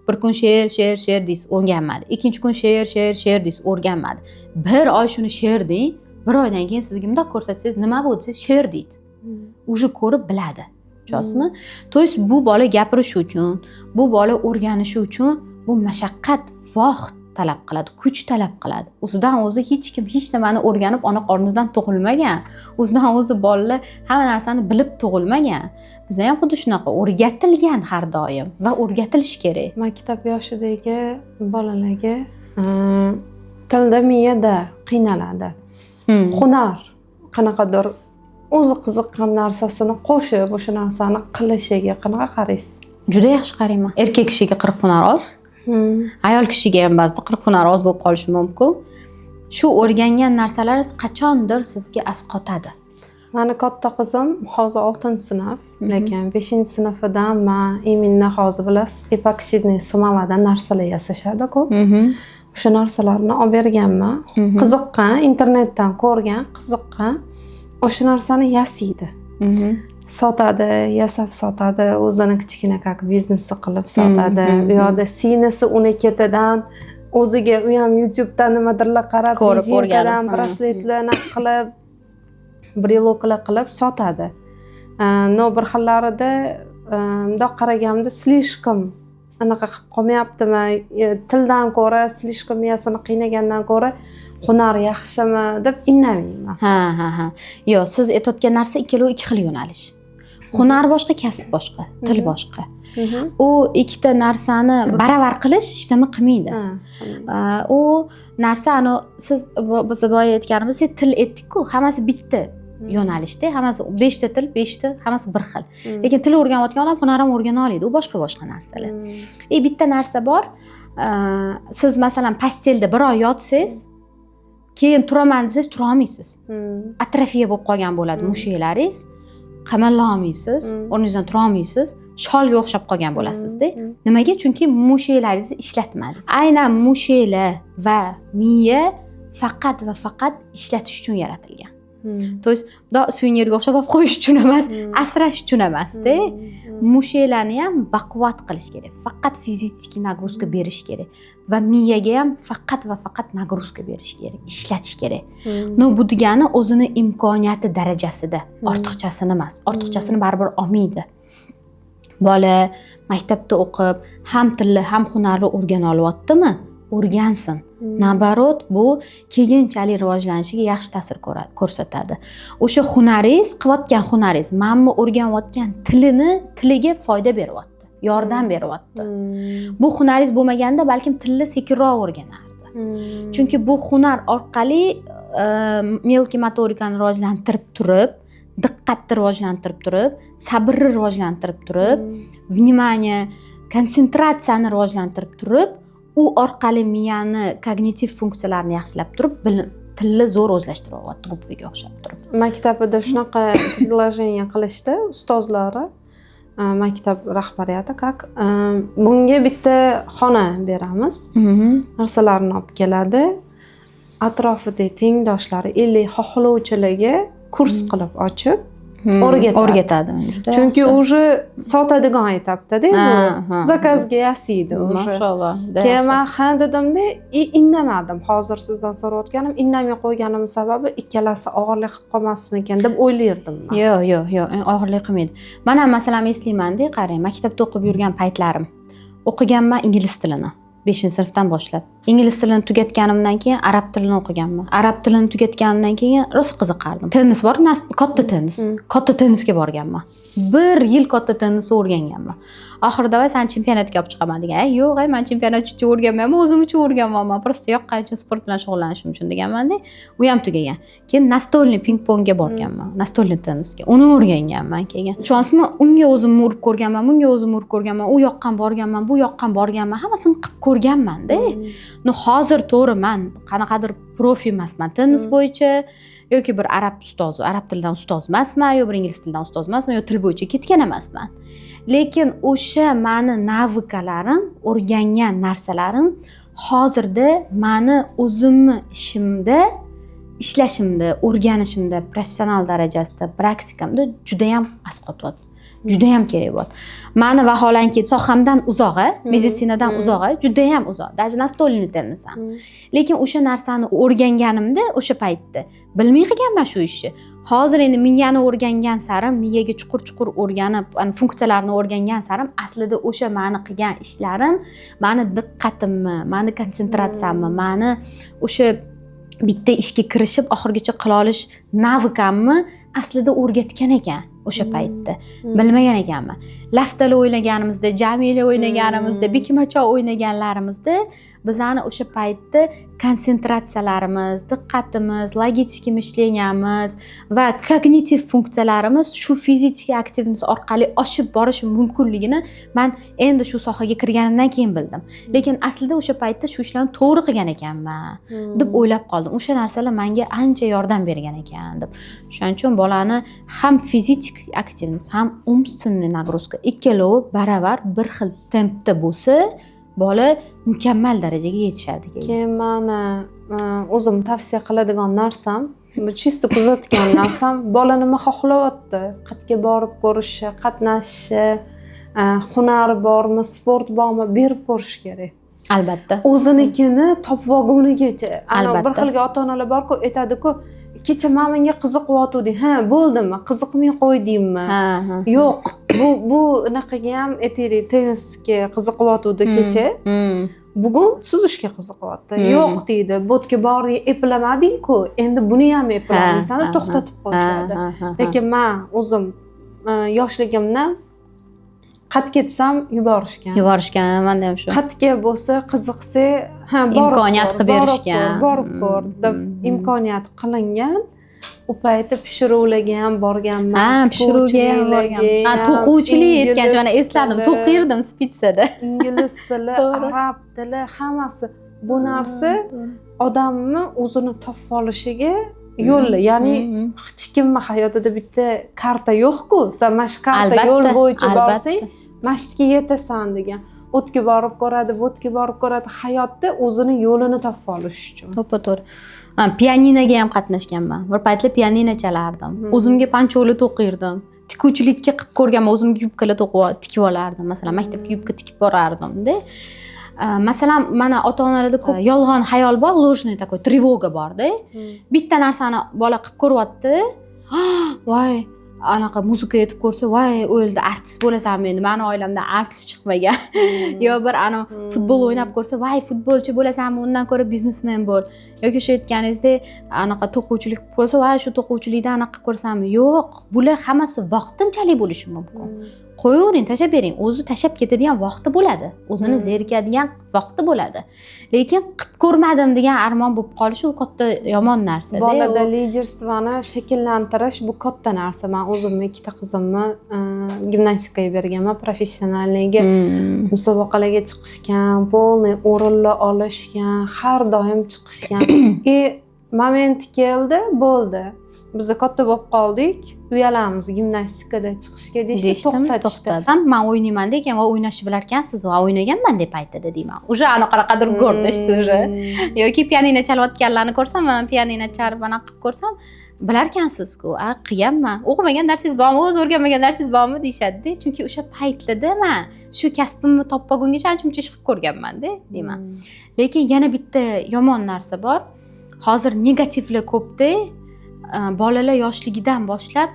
Bir kun she'r deysiz, o'rganmadi. Ikkinchi kun she'r deysiz, o'rganmadi. Bir oy shuni she'r deng, bir oydan keyin sizga bundoq ko'rsatsangiz, nima bo'ldi desiz, she'r deydi. Uje ko'rib biladi. Tushasizmi? To есть bu bola gapirish uchun, bu bola o'rganishi uchun bu mashaqqat, vaqt talab qiladi, kuch talab qiladi. O'zidan o'zi hech kim hech nimani o'rganib ona qornidan tug'ilmagan. O'zidan o'zi bolalar hamma narsani bilib tug'ilmagan. Bizda ham xuddi shunaqa o'rgatilgan har doim va o'rgatilishi kerak. Maktab yoshidagi bolalarga tilda miyada qiynaladi. Hunar qanaqadir o'zi qiziqqan narsasini qo'shib, o'sha narsani qilishiga qanaqa qaraysiz? Juda yaxshi qarayman. Erkak kishiga 40 hunar oz. Ayol kishiga ham ba'zida 40 hunar oz bo'lib qolishi mumkin. Shu o'rgangan narsalaringiz qachondir sizga asqotadi. Mani katta qizim hozir 6-sinf, lekin 5-sinfidan men iminni hozir bilasiz, epoksidniy smoladan narsalar yasashadi-ku. O'sha narsalarni olib berganman. Qiziqqan, internetdan ko'rgan, qiziqqan. O'sha narsani yasaydi. Sotadi, yasab sotadi, o'zini kichkina как biznesi qilib sotadi. U yoqda sinisi uni ketidan o'ziga u ham YouTubedan nimadirlar qarab, rezinkadan brasletlarni qilib, briloklar qilib sotadi. No bir xillarida bundoq qaraganimda slishkom anaqa qilib qolmayaptimi? Tildan ko'ra slishkom miyasini qiynagandan ko'ra hunar yaxshimi deb indamayman. Ha. Yo'q, siz aytayotgan narsa ikkalovi ikki xil yo'nalish. Hunar boshqa, kasb boshqa, til boshqa. U ikkita narsani baravar qilish hech nima qilmaydi. U narsa siz biz boya aytganimizdek til aytdik-ku, hammasi bitta yo'nalishda, hammasi 5 ta til, 5 ta, hammasi bir xil. Lekin til o'rganayotgan odam hunar ham o'rgana oladi, u boshqa narsalar. Bitta narsa bor. Siz masalan pastelda bir oy yotsangiz, keyin turaman desangiz tura olmaysiz. Atrofiya bo'lib qolgan bo'ladi mushaklaringiz. Qamalla olmaysiz, o'rningizdan tura olmaysiz, sholga o'xshab qolgan bo'lasizda. Nimaga? Chunki mushaklaringizni ishlatmadingiz. Aynan mushaklar va miya faqat va faqat ishlatish uchun yaratilgan. То есть suvenirga o'xshab olib qo'yish uchun emas, asrash uchun emasda. Mushaklarni ham baquvvat qilish kerak. Faqat fizik nagruzka berish kerak va miyaga ham faqat va faqat nagruzka berish kerak, ishlatish kerak. Bu degani o'zini imkoniyati darajasida, ortiqchasini emas. Ortiqchasini baribir olmaydi. Bola maktabda o'qib, ham tilni, ham hunarni o'rgana olyaptimi? O'rgansin. Nabarot bu keyinchalik rivojlanishiga yaxshi ta'sir ko'rsatadi. O'sha hunaringiz, qilayotgan hunaringiz, menmi o'rganayotgan tiliga foyda beryapti, yordam beryapti. Bu hunaringiz bo'lmaganda balkim tilni sekinroq o'rganardi. Chunki bu hunar orqali melki motorikani rivojlantirib turib, diqqatni rivojlantirib turib, sabrni rivojlantirib turib, vнимание, konsentratsiyani rivojlantirib turib, u orqali miyani kognitiv funksiyalarini yaxshilab turib, tilni zo'r o'zlashtiryapti, gubkaga o'xshab turib. Maktabida shunaqa предложение qilishdi ustozlari, maktab rahbariyati как bunga bitta xona beramiz. Narsalarni olib keladi. Atrofida tengdoshlari 50 xohlovchilarga kurs qilib ochib o'rgatadi. Chunki уже sotadigan aytibdi-da, bu zakazga yasaydi уже. Mashallah. Keyin men ha dedimda, indamadim. Hozir sizdan so'rayotganim, indamay qo'yganim sababi ikkalasi og'irlik qilib qolmasmikan deb o'ylardim men. Yo'q, og'irlik qilmaydi. Men ham masalan eslaymanda, qarang, maktabda o'qib yurgan paytlarim. O'qiganman ingliz tilini. 5-sinfdan boshlab. Ingliz tilini tugatganimdan keyin arab tilini o'qiganman. Arab tilini tugatganimdan keyin rosa qiziqardim. Tennis bor, katta tennis. Katta tennisga borganman. 1 yil katta tennisni o'rganganman. Oxirida voy sen chempionatga olib chiqaman degan. Yo'q, men chempionat uchun o'rganmayman, o'zim uchun o'rganmayman. Prosta yoqqan uchun sport bilan shug'ullanishim uchun deganman-da. U ham tugagan. Keyin nastolniy ping-pongga borganman. Nastolniy tennisga. Uni o'rganganman keyin. Chonsmi unga o'zim urib ko'rganman, bunga o'zim urib ko'rganman, u yoqqan borganman, bu yoqqan borganman, hammasini qilib ko'rganman-da. Hozir to'g'ri men qanaqadir profi emasman tennis bo'yicha yoki bir arab tilidan ustoz emasman, yo bir ingliz tilidan ustoz emasman, yo til bo'yicha ketgan emasman. Lekin o'sha meni navikalarim, o'rgangan narsalarim hozirda meni o'zimni ishimda ishlashimda, o'rganishimda, professional darajasida, praktikamda juda ham asqotyapti. Juda ham kerak bo'ladi. Mani vaholanki sohamdan uzoq, meditsinadan uzoq, juda ham uzoq. Даже настольный tennis ham. Lekin o'sha narsani o'rganganimda o'sha paytda bilmay qilganman shu ishni. Hozir endi miyani o'rgangan sari, miyaga chuqur-chuqur o'rganib, funksiyalarni o'rgangan sari aslida o'sha meni qilgan ishlarim, meni diqqatimni, meni konsentratsiyamni, meni o'sha bitta ishga kirishib oxirigacha qila olish navikamni aslida o'rgatgan ekan o'sha paytda. Bilmagan ekanman. Laftali o'ynaganimizda, Jamila o'ynaganimizda, Bekimacho o'ynaganlarimizda bizani o'sha paytda konsentratsiyalarimiz, diqqatimiz, logik mishleniyamiz va kognitiv funksiyalarimiz shu fizik aktivnost orqali oshib borishi mumkinligini men endi shu sohaga kirganimdan keyin bildim. Lekin aslida o'sha paytda shu ishlarni to'g'ri qilgan ekanman deb o'ylab qoldim. O'sha narsalar menga ancha yordam bergan ekan deb. Shuning uchun bolani ham fizik aktivnost, ham umственный нагрузка ikkalovi baravar bir xil tempda bo'lsa, bola mukammal darajaga yetishadi. Keyin meni o'zim tavsiya qiladigan narsam, bu chisto kuzatgan narsam, bola nima xohlayapti, qayerga borib ko'rishi, qatnashishi, hunari bormi, sport bormi, berib ko'rish kerak. Albatta. O'zinikini topib olgunigacha. Bir xilga ota-onalar bor-ku, aytadi-ku, kecha menga qiziqyotgandik. Ha, bo'ldimi? Qiziqmay qo'ydingmi? Yo'q. Bu unaqaga ham aytaylik, tennisga qiziqyotgandi kecha. Bugun suzishga qiziqyapti. Yo'q deydi. Bo'tga borib eplamading-ku, endi buni ham eplamaysan, to'xtatib qo'yishadi. Lekin men o'zim yoshligimda qat ketsam yuborishgan, menda ham shu. Qatga bo'lsa, qiziqsa, ha, imkoniyat qilib berishgan. Borib ko'r deb imkoniyat qilingan. U payti pishiruvlarga ham borganman. Ha, pishiruvga ham borganman. Ha, to'quvchilik yetgancha mana esladim, to'qirdim spitsada. Ingliz tili, arab tili, hammasi bu narsa odamni o'zini topib olishiga yo'lli. Ya'ni hech kimning hayotida bitta karta yo'q-ku. Sen mana shu karta yo'l bo'yicha borsang, masjidga yetasan degan. O'tga borib ko'radi, bo'tga borib ko'radi. Hayotda o'zini yo'lini topib olish uchun. To'g'ri. Pianinoga ham qatnashganman. Bir paytlar pianino chalardim. O'zimga pancho'li to'qirdim. Tikuvchilikka qilib ko'rganman, o'zimga yubkalar tikib olardim. Masalan, maktabga yubka tikib borardim-da. Masalan, mana ota-onalarda ko'p yolg'on xayol bor, ложный такой тревога bor-da. Bitta narsani bola qilib ko'ryapti. Voy, anaqa muzika aytib ko'rsa, voy, o'ldi, artist bo'lasanmi endi? Meni oilamdan artist chiqmagan. Yo bir futbol o'ynab ko'rsa, voy, futbolchi bo'lasanmi? Undan ko'ra biznesmen bo'l. Yoki shu aytganingizdek, anaqa to'quvchilik bo'lsa, voy, shu to'quvchilikdan anaqa ko'rsammi? Yo'q, bular hammasi vaqtinchalik bo'lishi mumkin. Qo'yavering, tashab bering. O'zi tashab ketadigan vaqti bo'ladi. O'zini zerikadigan vaqti bo'ladi. Lekin qilib ko'rmadim degan armon bo'lib qolishi u katta yomon narsa. Bolada liderstvani shakllantirish bu katta narsa. Men o'zimni ikkita qizimni gimnastikaga berganman, professionalligiga musobaqalarga chiqishgan, polniy o'rinlar olishgan, har doim chiqishgan. Moment keldi, bo'ldi. Biz katta bo'lib qoldik, uyalamiz gimnastikada chiqishga deyishdi, to'xtatishdi. Men o'ynayman degan va o'ynashni bilar ekansiz, va o'ynaganman deb aytadi deyman. O'sha anaqadir ko'rdishsiz o'sha. Yoki pianino chalayotganlarni ko'rsam, men pianino chalib anaqa qilib ko'rsam, bilar ekansiz-ku, qilganman. O'qimagan darsingiz bormi, o'z o'rganmagan darsingiz bormi deyshadi-da. Chunki o'sha paytlarda men shu kasbimni topmagungacha ancha-muncha ish qilib ko'rganman-da, deyman. Lekin yana bitta yomon narsa bor. Hozir negativlar ko'p-da. Bolalar yoshligidan boshlab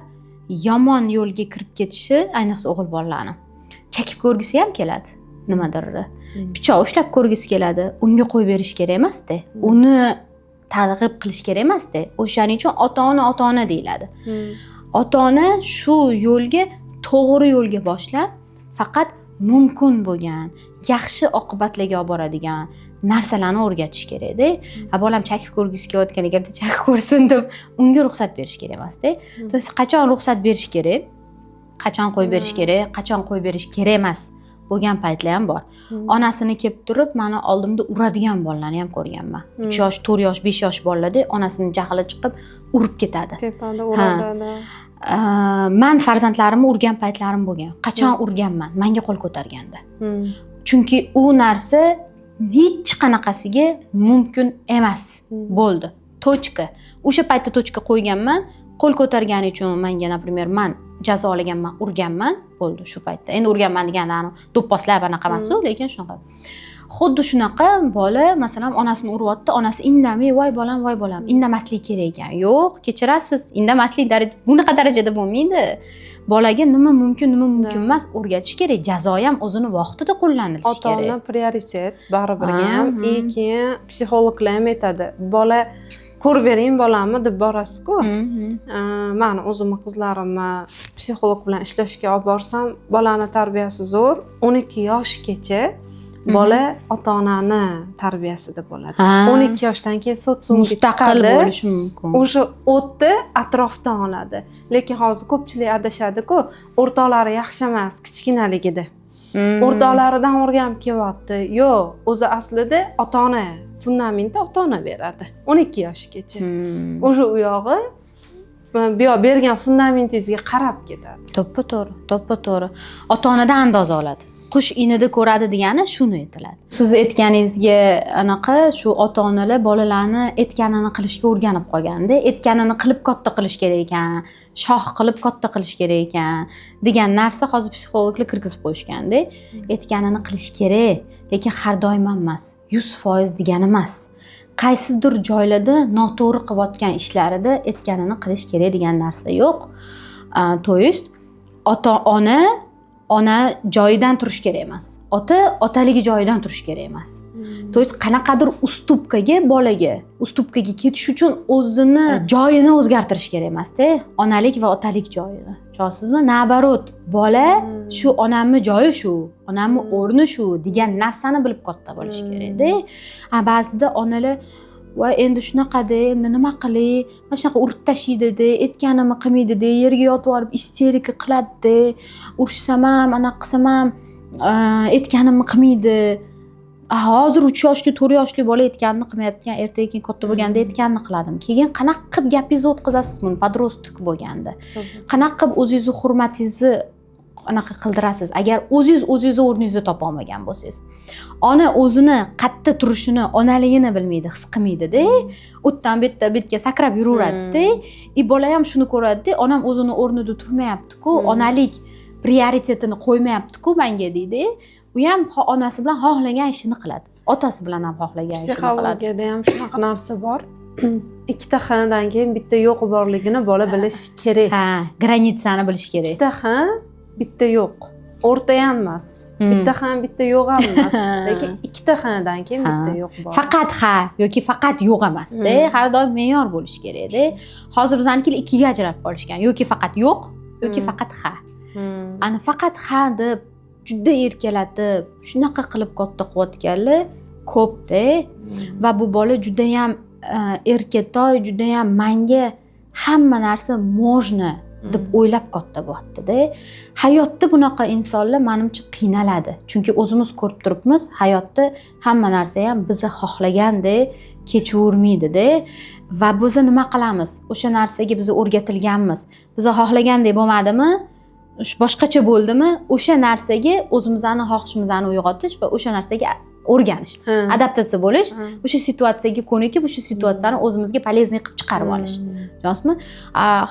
yomon yo'lga kirib ketishi, ayniqsa o'g'il bolalarni chakib ko'rgisi ham keladi nimadir. Pichoq ushlab ko'rgisi keladi. Unga qo'yib berish kerak emas-da. Uni targ'ib qilish kerak emas-da. O'shaning uchun ota-ona deyiladi. Ota-ona shu yo'lga, to'g'ri yo'lga boshlab, faqat mumkin bo'lgan, yaxshi oqibatlarga olib boradigan narsalarni o'rgatish kerak-da. Bolam chakib ko'rgisi kelayotgan ekan, chakib ko'rsin deb unga ruxsat berish kerak emas-da. Qachon ruxsat berish kerak, qachon qo'yib berish kerak, qachon qo'yib berish kerak emas bo'lgan paytlar ham bor. Onasini kelib turib, meni oldimda uradigan bolalarni ham ko'rganman. 3 yosh, 4 yosh, 5 yosh bolalarda onasini jahli chiqib urib ketadi. Tepada uradi. Men farzandlarimni urgan paytlarim bo'lgan. Qachon urganman? Menga qo'l ko'targanda. Chunki u narsa hech qanaqasiga mumkin emas. Bo'ldi. Tochka. O'sha paytda tochka qo'yganman. Qo'l ko'targani uchun menga, например, men jazolaganman, urganman, bo'ldi shu paytda. Endi urganman degani do'pposlab anaqa emas-ku, lekin shunaqa. Xuddi shunaqa bola masalan onasini uryapti, onasi indamay, voy bolam, indamaslik kerak ekan. Yo'q, kechirasiz, indamaslik bunaqa darajada bo'lmaydi. Bolaga nima mumkin emas o'rgatish kerak. Jazo ham o'zini vaqtida qo'llanilishi kerak. Ota-ona prioritet baribirga ham. Keyin psixologlar ham aytadi. Bola ko'rib bering bolamni deb borasiz-ku. Men o'zimni qizlarimni psixolog bilan ishlashga olib borsam, bolani tarbiyasi zo'r. 12 yoshgacha bola ota-onani tarbiyasida bo'ladi. 12 yoshdan keyin sotsiumga mustaqil bo'lishi mumkin. O'sha o'tni atrofdan oladi. Lekin hozir ko'pchilik adashadi-ku, o'rtoqlari yaxshi emas kichkinaligida. O'rtoqlaridan o'rganib kelyapti. Yo'q, o'zi aslida ota-ona, fundamenti ota-ona beradi 12 yoshgacha. O'sha u yog'i bergan fundamentingizga qarab ketadi. To'ppa-to'g'ri. Ota-onadan andoza oladi. Qush inida ko'radi degani shuni aytiladi. Siz aytganingizga anaqa shu ota-onalar bolalarni aytganini qilishga o'rganib qolganda, aytganini qilib katta qilish kerak ekan, shoh qilib katta qilish kerak ekan degan narsa hozir psixologlar kirgizib qo'yishganda, aytganini qilish kerak, lekin har doim emas, 100% degani emas. Qaysidir joylarda noto'g'ri qilayotgan ishlarida aytganini qilish kerak degan narsa yo'q. To есть ona joyidan turish kerak emas. Ota otaligi joyidan turish kerak emas. To есть qanaqadir ustupkaga ketish uchun o'zini joyini o'zgartirish kerak emas-da, onalik va otalik joyini. Tushunasizmi? Nabarot, bola shu onamni joyi shu, onamni o'rni shu degan narsani bilib katta bo'lish kerak-da. Ba'zida onalar voy endi shunaqa-da, endi nima qilay? Mana shunaqa urib tashlaydi-da, aytganimni qilmaydi-da, yerga yotib olib isterika qiladi-da, urishsam ham, ana qilsam ham aytganimni qilmaydi. Hozir 3 yoshli, 4 yoshli bola aytganini qilmayapti, ertaga keyin katta bo'lganda aytganini qiladimi? Keyin qanaqa qilib gapingizni o'tkazasiz buni podrostok bo'lganda? Qanaqa qilib o'zingizni hurmatingizni anaqa qildirasiz agar o'zingiz o'rningizni topa olmagan bo'lsangiz. Ona o'zini qayerda turishini, onaligini bilmaydi, his qilmaydi-da. O'tdan betga sakrab yuraveradi-da. Bola ham shuni ko'radi-da, onam o'zini o'rnida turmayapti-ku, onalik prioritetini qo'ymayapti-ku menga deydi. U ham onasi bilan xohlagan ishini qiladi. Otasi bilan ham xohlagan ishini qiladi. Psixologiyada ham shunaqa narsa bor. Ikkita xinadan keyin bitta yo'q borligini bola bilish kerak. Granitsani bilish kerak. Ikkita xin, bitta yo'q. O'rta ham emas. Bitta xin, bitta yo'q ham emas. Lekin ikkita xinadan keyin bitta yo'q bor. Faqat ha yoki faqat yo'q emas-da. Har doim me'yor bo'lish kerak-da. Hozir bizanikilar ikkiga ajralib qolishgan. Yoki faqat yo'q, yoki faqat ha. Ana faqat ha deb juda erkalatib, shunaqa qilib katta qilayotganlar ko'p-da. Va bu bola juda ham erkatoy, juda ham menga hamma narsa можно deb o'ylab katta bo'lyapti-da. Hayotda bunaqa insonlar menimcha qiynaladi. Chunki o'zimiz ko'rib turibmiz, hayotda hamma narsa ham bizni xohlagandek kechavermaydi-da. Va biz nima qilamiz? O'sha narsaga biz o'rgatilganmiz. Biz xohlagandek bo'lmadimi? Boshqacha bo'ldimi? O'sha narsaga o'zimizni xohishimizni uyg'otish va o'sha narsaga o'rganish, adaptatsiya bo'lish, o'sha situatsiyaga ko'nikib, o'sha situatsiyani o'zimizga полезный qilib chiqarib olish. Tushunasizmi?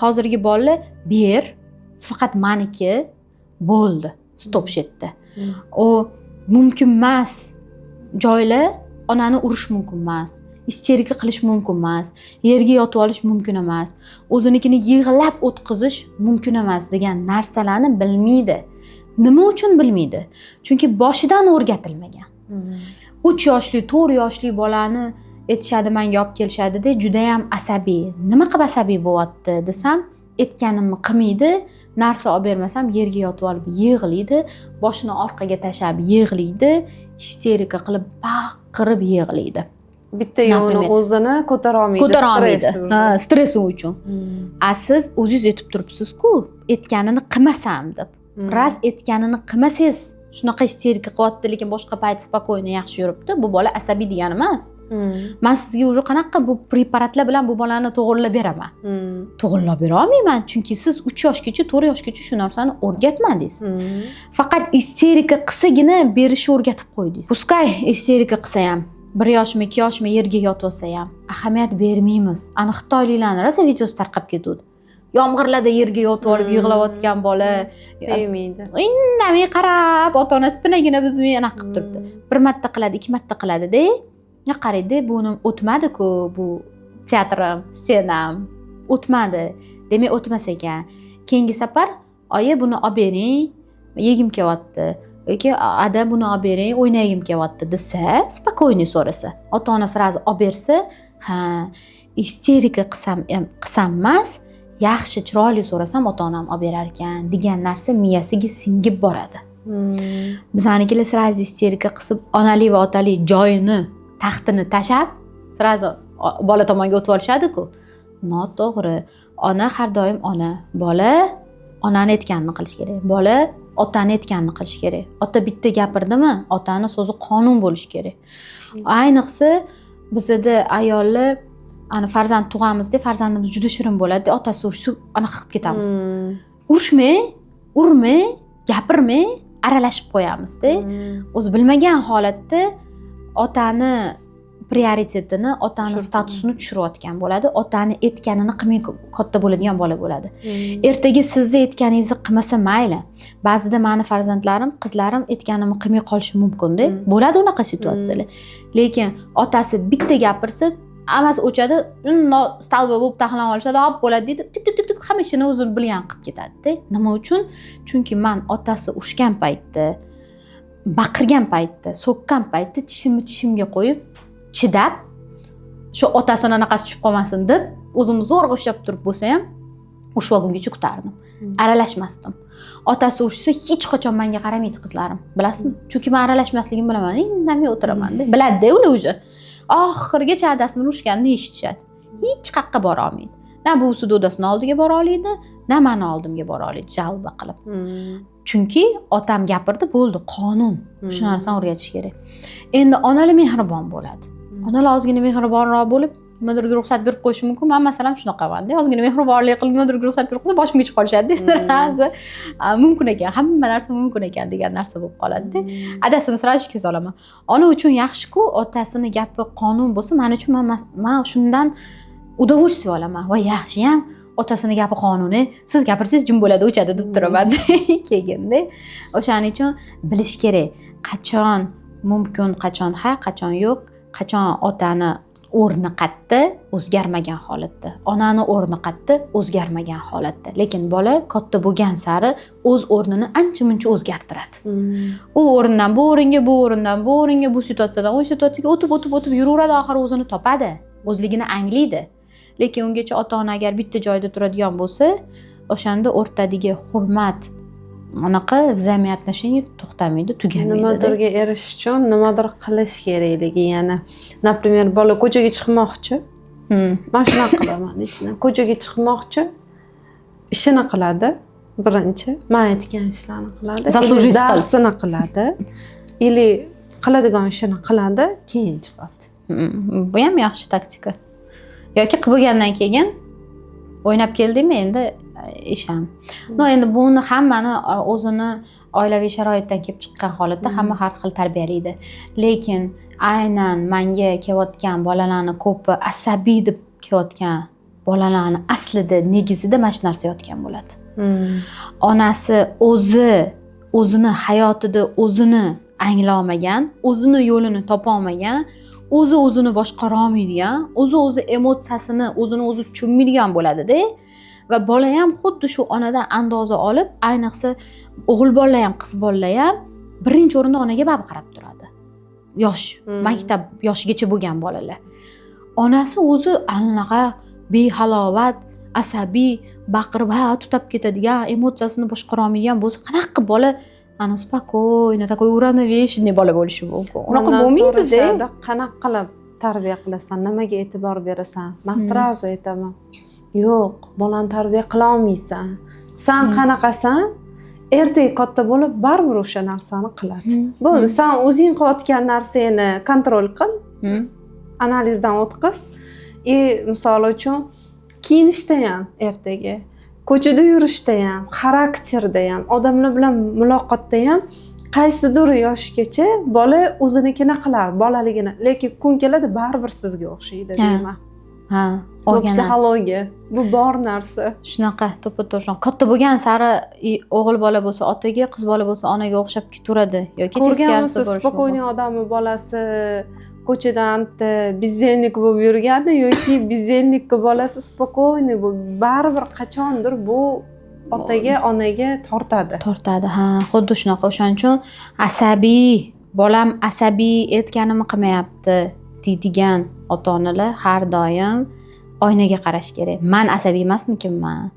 Hozirgi bolalar ber, faqat meniki bo'ldi. Stop shetda. O mumkin emas. Joylar onani urish mumkin emas. Isterika qilish mumkin emas. Yerga yotib olish mumkin emas. O'zinikini yig'lab o'tkazish mumkin emas degan narsalarni bilmaydi. Nima uchun bilmaydi? Chunki boshidan o'rgatilmagan. 3 yoshli, 4 yoshli bolani aytishadi, menga olib kelishadi-da, juda ham asabiy. Nima qilib asabiy bo'lyapti desam, aytganimni qilmaydi, narsa olib bermasam yerga yotib olib yig'laydi, boshini orqaga tashab yig'laydi, isterika qilib baqirib yig'laydi. Bitta yo'lni o'zini ko'tara olmaydi. Stress uchun. Siz o'zingiz aytib turibsiz-ku, aytganini qilmasam deb. Raz aytganini qilmasangiz, shunaqa isterika qilyapti, lekin boshqa payt spokойно yaxshi yuribdi. Bu bola asabiy degani emas. Men sizga уже qanaqa bu preparatlar bilan bu bolani to'g'rilab beraman. To'g'rilab bera olmayman, chunki siz 3 yoshgacha, 4 yoshgacha shu narsani o'rgatmadingiz. Faqat isterika qilsagina berishni o'rgatib qo'ydingiz. Puskay isterika qilsa ham 1 yoshmi 2 yoshmi yerga yotib olsa ham ahamiyat bermaymiz. Ani xitoyliklarning rosa videosi tarqab ketdi. Yomg'irlarda yerga yotib olib yig'layotgan bola tegmaydi. Indamay qarab, ota-onasi pinagina buzmay anaqa qilib turibdi. 1 marta qiladi, 2 marta qiladi-da. Ya qaraydi, buni o'tmadi-ku, bu teatrim, ssenam o'tmadi. Demak, o'tmas ekan. Keyingi safar oyi buni olib bering, yegim kelyapti. Yoki ada buni olib bering, o'ynagim kelyapti desa, spokойный so'rasa, ota-onasi razi olib bersa, ha, isterika qilsam emas, yaxshi chiroyli so'rasam ota-onam olib berar ekan degan narsa miyasiga singib boradi. Bizanikilar sirazi isterika qilib, onali va otali joyini, taxtini tashab, sirazi bola tomonga o'tib olishadi-ku. Noto'g'ri. Ona har doim ona, bola onani aytganini qilish kerak. Bola otani aytganini qilish kerak. Ota bitta gapirdimi, otani so'zi qonun bo'lish kerak. Ayniqsa bizda ayollar ana farzand tug'amizda farzandimiz juda shirin bo'ladi, otasi ursa anaqa qilib ketamiz. Urishmay, urmay, gapirmay aralashib qo'yamiz-da. O'zi bilmagan holatda otani prioritetini, otani statusini tushirayotgan bo'ladi, otani aytganini qilmay katta bo'ladigan bola bo'ladi. Ertaga sizni aytganingizni qilmasa mayli. Ba'zida meni farzandlarim, qizlarim aytganimni qilmay qolishi mumkin-da. Bo'ladi unaqa situatsiyalar. Lekin otasi bitta gapirsa, ammasi o'chadi, stalba bo'lib taxlanib olishadi, hop bo'ladi deydi. Tik hamma ishini o'zi bilgan qilib ketadi-da. Nima uchun? Chunki men otasi ushgan paytda, baqirgan paytda, so'kkan paytda tishimga qo'yib chidab, shu otasini anaqasi tushib qolmasin deb, o'zimni zo'rg'a ushlab turib bo'lsa ham, ushib olgungacha kutardim. Aralashmasdim. Otasi ushsa hech qachon menga qaramaydi qizlarim. Bilasizmi? Chunki men aralashmasligimni bilaman. Indamay o'tiraman-da. Biladi-da ular o'zi. Oxirgacha adasini urishganini eshitishadi. Hech qayerga bora olmaydi. Na buvisi dodasini oldiga bora oladi, na meni oldimga bora oladi, jalba qilib. Chunki otam gapirdi, bo'ldi, qonun. Shu narsani o'rgatish kerak. Endi onalar mehribon bo'ladi. Onalar ozgina mehribonroq bo'lib, nimadirga ruxsat berib qo'yishi mumkin. Men masalan shunaqaman-da. Ozgina mehribonlik qilib, nimadirga ruxsat berib qo'ysa, boshimga chiqib qolishadi. Mumkin ekan, hamma narsa mumkin ekan degan narsa bo'lib qoladi-da. Adasini sira ishga solaman. Ona uchun yaxshi-ku, otasini gapi qonun bo'lsa, men uchun men shundan удовольствие olaman. Va yaxshi ham otasini gapi qonuni, siz gapirsangiz jim bo'ladi, o'chadi deb turaman keyin-da. O'shaning uchun bilish kerak, qachon mumkin, qachon ha, qachon yo'q, qachon otani o'rni qayerda o'zgarmagan holatda, onani o'rni qayerda o'zgarmagan holatda. Lekin bola katta bo'lgan sari o'z o'rnini ancha-muncha o'zgartiradi. U o'rindan bu o'ringa, bu o'rindan bu o'ringa, bu situatsiyadan o'sha situatsiyaga o'tib yuraveradi, oxiri o'zini topadi, o'zligini anglaydi. Lekin ungacha ota-ona agar bitta joyda turadigan bo'lsa, o'shanda o'rtadagi hurmat, anaqa взаимное отношение to'xtamaydi, tugamaydi. Nimadirga erishish uchun nimadir qilish kerakligi, ya'ni, например, bola ko'chaga chiqmoqchi. Men shunaqa qilaman, ichidan ko'chaga chiqmoqchi, ishini qiladi, birinchi, men aytgan ishlarni qiladi, darsini qiladi, ili qiladigan ishini qiladi, keyin chiqadi. Bu ham yaxshi taktika. Yoki qilib bo'lgandan keyin o'ynab keldingmi endi ish ham. Endi buni hammani o'zini oilaviy sharoitdan kelib chiqqan holatda hamma har xil tarbiyalaydi. Lekin aynan menga kelayotgan bolalarni ko'pi asabiy deb kelayotgan bolalarni aslida negizida mana shu narsa yotgan bo'ladi. Onasi o'zini hayotida o'zini anglamagan, o'zini yo'lini topolmagan, o'zini boshqara olmaydigan, o'zi emotsiyasini o'zi tushunmaydigan bo'ladi-da. Va bola ham xuddi shu onadan andoza olib, ayniqsa o'g'il bolalar ham, qiz bolalar ham birinchi o'rinda onaga bab qarab turadi. Yosh, maktab yoshigacha bo'lgan bolalar. Onasi o'zi anaqa behalovat, asabiy, baqirib, tutab ketadigan, emotsiyasini boshqara olmaydigan bo'lsa, qanaqa bola ana spokойно, такой уравновешенный bola bo'lishi mumkin. Unaqa bo'lmaydi-da. Qanaqa qilib tarbiya qilasan, nimaga e'tibor berasan? Men sразу aytaman. Yo'q, bolani tarbiya qila olmaysan. Sen qanaqasan? Ertaga katta bo'lib baribir o'sha narsani qiladi. Bo'ldi, sen o'zing qilayotgan narsani kontrol qil. Analizdan o'tqiz. Misol uchun kiyinishda ham ertaga, ko'chada yurishda ham, xarakterda ham, odamlar bilan muloqotda ham qaysidir yoshgacha bola o'zinikini qilar, bolaligini, lekin kun keladi baribir sizga o'xshaydi deyman. Ha, Bu psixologiya, bu bor narsa. Shunaqa, to'ppa-to'g'ri shunaqa. Katta bo'lgan sari o'g'il bola bo'lsa otaga, qiz bola bo'lsa onaga o'xshab ketaveradi yoki teskarisi bo'lishi. Spokойный odamni bolasi ko'chadan bizzelnik bo'lib yurgani yoki bizzelnikka bolasi spokойный bo'lib, baribir qachondir bu otaga, onaga tortadi. Tortadi, ha, xuddi shunaqa. O'shaning uchun asabiy, bolam asabiy aytganimni qilmayapti deydigan ota-onalar har doim oynaga qarash kerak. Men asabiy emasmikinman?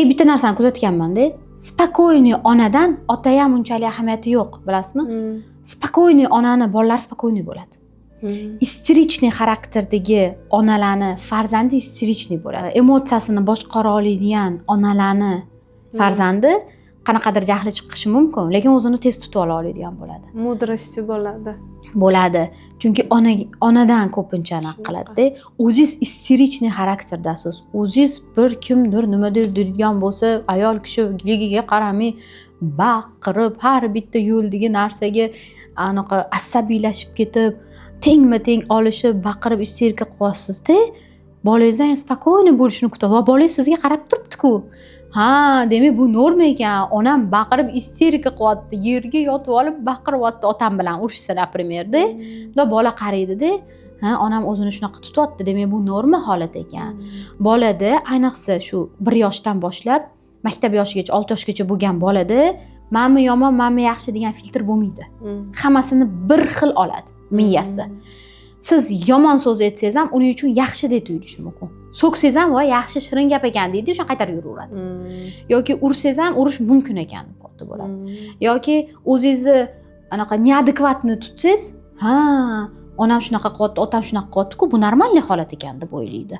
Bitta narsani kuzatganman-da. Spokойный onadan ota ham unchalik ahamiyati yo'q, bilasizmi? Spokойный onani bolalar spokойный bo'ladi. Isterichniy xarakterdagi onalarni farzandi isterichniy bo'ladi. Emotsiyasini boshqara oladigan onalarni farzandi qanaqadir jahli chiqishi mumkin, lekin o'zini tez tutib oladigan bo'ladi. Mudrosti bo'ladi. Chunki onadan ko'pincha aniq qiladi-da. O'zingiz isterichniy xarakterdasiz. O'zingiz bir kimdir nimadir deydigan bo'lsa, ayol kishi ligiga qaramay baqirib, har bitta yo'ldagi narsaga aniq asabiylashib ketib, tengma-teng olishib, baqirib isterika qilyapsiz-da. Bolangizdan spokойный bo'lishini kutib, va bolangiz sizga qarab turibdi-ku. Ha, demak bu norma ekan. Onam baqirib isterika qilyapti, yerga yotib olib baqiryapti otam bilan urushsa, например-da. Bunda bola qaraydi-da. Ha, onam o'zini shunaqa tutyapti, demak bu norma holat ekan. Bolada, ayniqsa shu 1 yoshdan boshlab maktab yoshigacha, 6 yoshgacha bo'lgan bolada menmi yomon, menmi yaxshi degan filtr bo'lmaydi. Hammasini bir xil oladi miyasi. Siz yomon so'z aytsangiz ham uning uchun yaxshi deb tuyulishi mumkin. So'ksangiz ham voy yaxshi shirin gap ekan deydi, o'sha qaytarib yuraveradi. Yoki ursangiz ham urish mumkin ekan deb bo'ladi. Yoki o'zingizni anaqa neadekvatni tutsangiz, ha, onam shunaqa qilyapti, otam shunaqa qilyapti-ku, bu normalniy holat ekan deb o'ylaydi.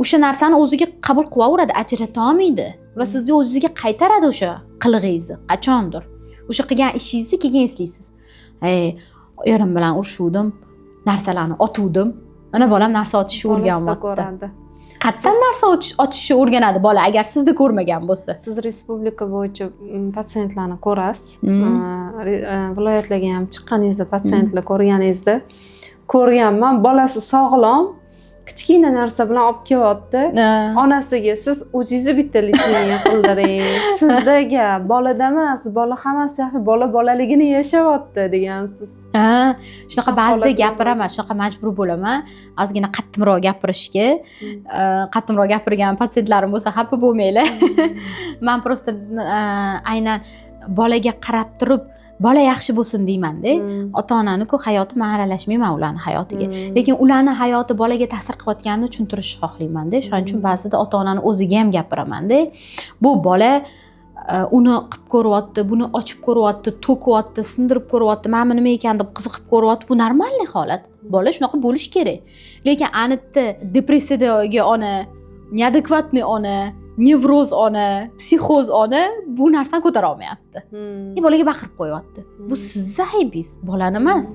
O'sha narsani o'ziga qabul qilaveradi, ajrata olmaydi va sizga o'zingizga qaytaradi o'sha qilig'ingizni qachondir. O'sha qilgan ishingizni keyin eslaysiz. Erim bilan urushuvdim, narsalarni otuvdim. Mana bolam narsa otishni o'rganyapti. Qatdan narsa otishni o'rganadi bola agar sizni ko'rmagan bo'lsa. Siz respublika bo'yicha patsientlarni ko'rasiz. Viloyatlarga ham chiqqaningizda patsientlar ko'rganingizda ko'rganman, bolasi sog'lom, kichkina narsa bilan olib kelyapti. Onasiga siz o'zingizni bitta lecheniya qildiring. Sizdaga bolada emas, bola hammasi yaxshi, bola bolaligini yashayapti degansiz. Shunaqa ba'zida gapiraman, shunaqa majbur bo'laman. Ozgina qattimroq gapirishga. Qattimroq gapirgan patsientlarim bo'lsa, xafa bo'lmanglar. Men prosta aynan bolaga qarab turib bola yaxshi bo'lsin deyman-da. Ota-onani-ku hayoti, men aralashmayman ularning hayotiga. Lekin ularning hayoti bolaga ta'sir qilayotganini tushuntirishni xohlayman-da. Shuning uchun ba'zida ota-onani o'ziga ham gapiraman-da. Bu bola uni qilib ko'ryapti, buni ochib ko'ryapti, to'kyapti, sindirib ko'ryapti, mana nima ekan deb qiziqib ko'ryapti. Bu normalniy holat. Bola shunaqa bo'lish kerak. Lekin anitda depressiyadagi ona, neadekvatniy ona, nevroz ona, psixoz ona bu narsani ko'tara olmayapti. Bolaga baqirib qo'yapti. Bu sizning aybingiz, bolani emas.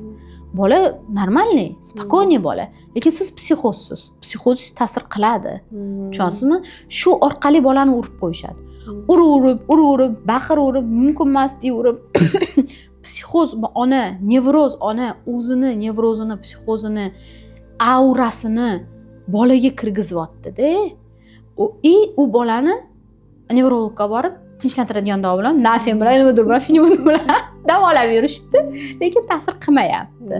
Bola normalniy, spokойный bola. Lekin siz psixozsiz. Psixozingiz ta'sir qiladi. Tushunasizmi? Shu orqali bolani urib qo'yishadi. Urib, baqiraverib, mumkin emas deyverib. Psixoz ona, nevroz ona o'zini nevrozini, psixozini, aurasini bolaga kirgizyapti-da. U bolani nevrologga borib tinchlantiradigan davo bilan, nafen bilan, nimadir bilan, fenibut bilan davolab yurishibdi, lekin ta'sir qilmayapti.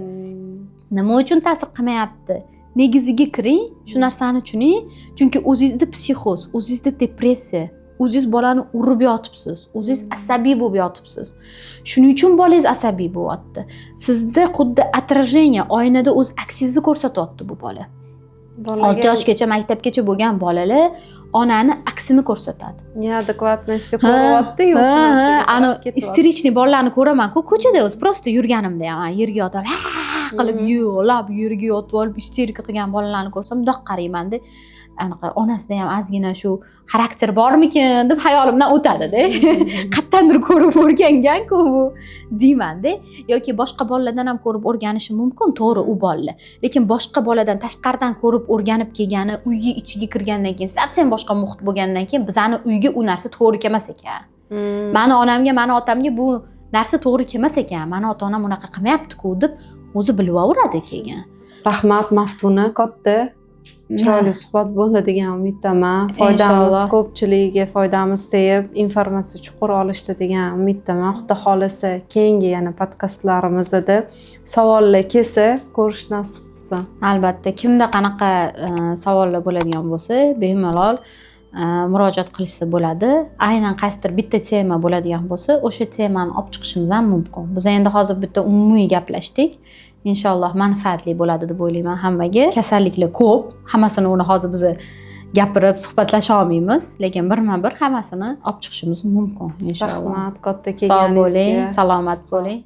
Nima uchun ta'sir qilmayapti? Negiziga kiring, shu narsani tushuning. Chunki o'zingizda psixoz, o'zingizda depressiya, o'zingiz bolani urib yotibsiz, o'zingiz asabiy bo'lib yotibsiz. Shuning uchun bolangiz asabiy bo'lyapti. Sizda xuddi отражение, oynada o'z aksingizni ko'rsatyapti bu bola. 6 yoshgacha maktabgacha bo'lgan bolalar onani aksini ko'rsatadi. Neadekvatnosti ko'ryapti, yo'qsa ana isterichniy bolalarni ko'raman-ku, ko'chada o'zi prosta yurganimda ham yerga yotib, qilib yig'lab, yerga yotib olib isterika qilgan bolalarni ko'rsam, bundoq qarayman-da. Anaqa onasida ham ozgina shu xarakter bormikin deb hayolimdan o'tadi-da. Qattandir ko'rib o'rgangan-ku bu deyman-da. Yoki boshqa bolalardan ham ko'rib o'rganishi mumkin, to'g'ri u bolalar. Lekin boshqa boladan tashqaridan ko'rib o'rganib kelgani, uyga ichiga kirgandan keyin, совсем boshqa muhit bo'lgandan keyin bizani uyga u narsa to'g'ri kelmas ekan. Mani onamga, mani otamga bu darsi to'g'ri kelmas ekan, mani ota-onam unaqa qilmayapti-ku deb o'zi bilvaveradi keyin. Rahmat Maftuna, katta chiroyli suhbat bo'ldi degan umiddaman. Foydamiz ko'pchiligiga foydamiz tegib, informatsiya chuqur olishdi degan umiddaman. Xudo xolisa keyingi yana podkastlarimizda savollar kelsa ko'rish nasib qilsin. Albatta, kimda qanaqa savollar bo'ladigan bo'lsa, bemalol murojaat qilishsa bo'ladi. Aynan qaysidir bitta tema bo'ladigan bo'lsa, o'sha temani olib chiqishimiz ham mumkin. Biz endi hozir bitta umumiy gaplashdik. Inshaalloh manfaatli bo'ladi deb o'ylayman hammaga. Kasalliklar ko'p, hammasini uni hozir biz gapirib suhbatlasha olmaymiz, lekin birma-bir hammasini olib chiqishimiz mumkin inshaalloh. Rahmat katta kelganingizga. Sog' bo'ling, salomat salomat bo'ling.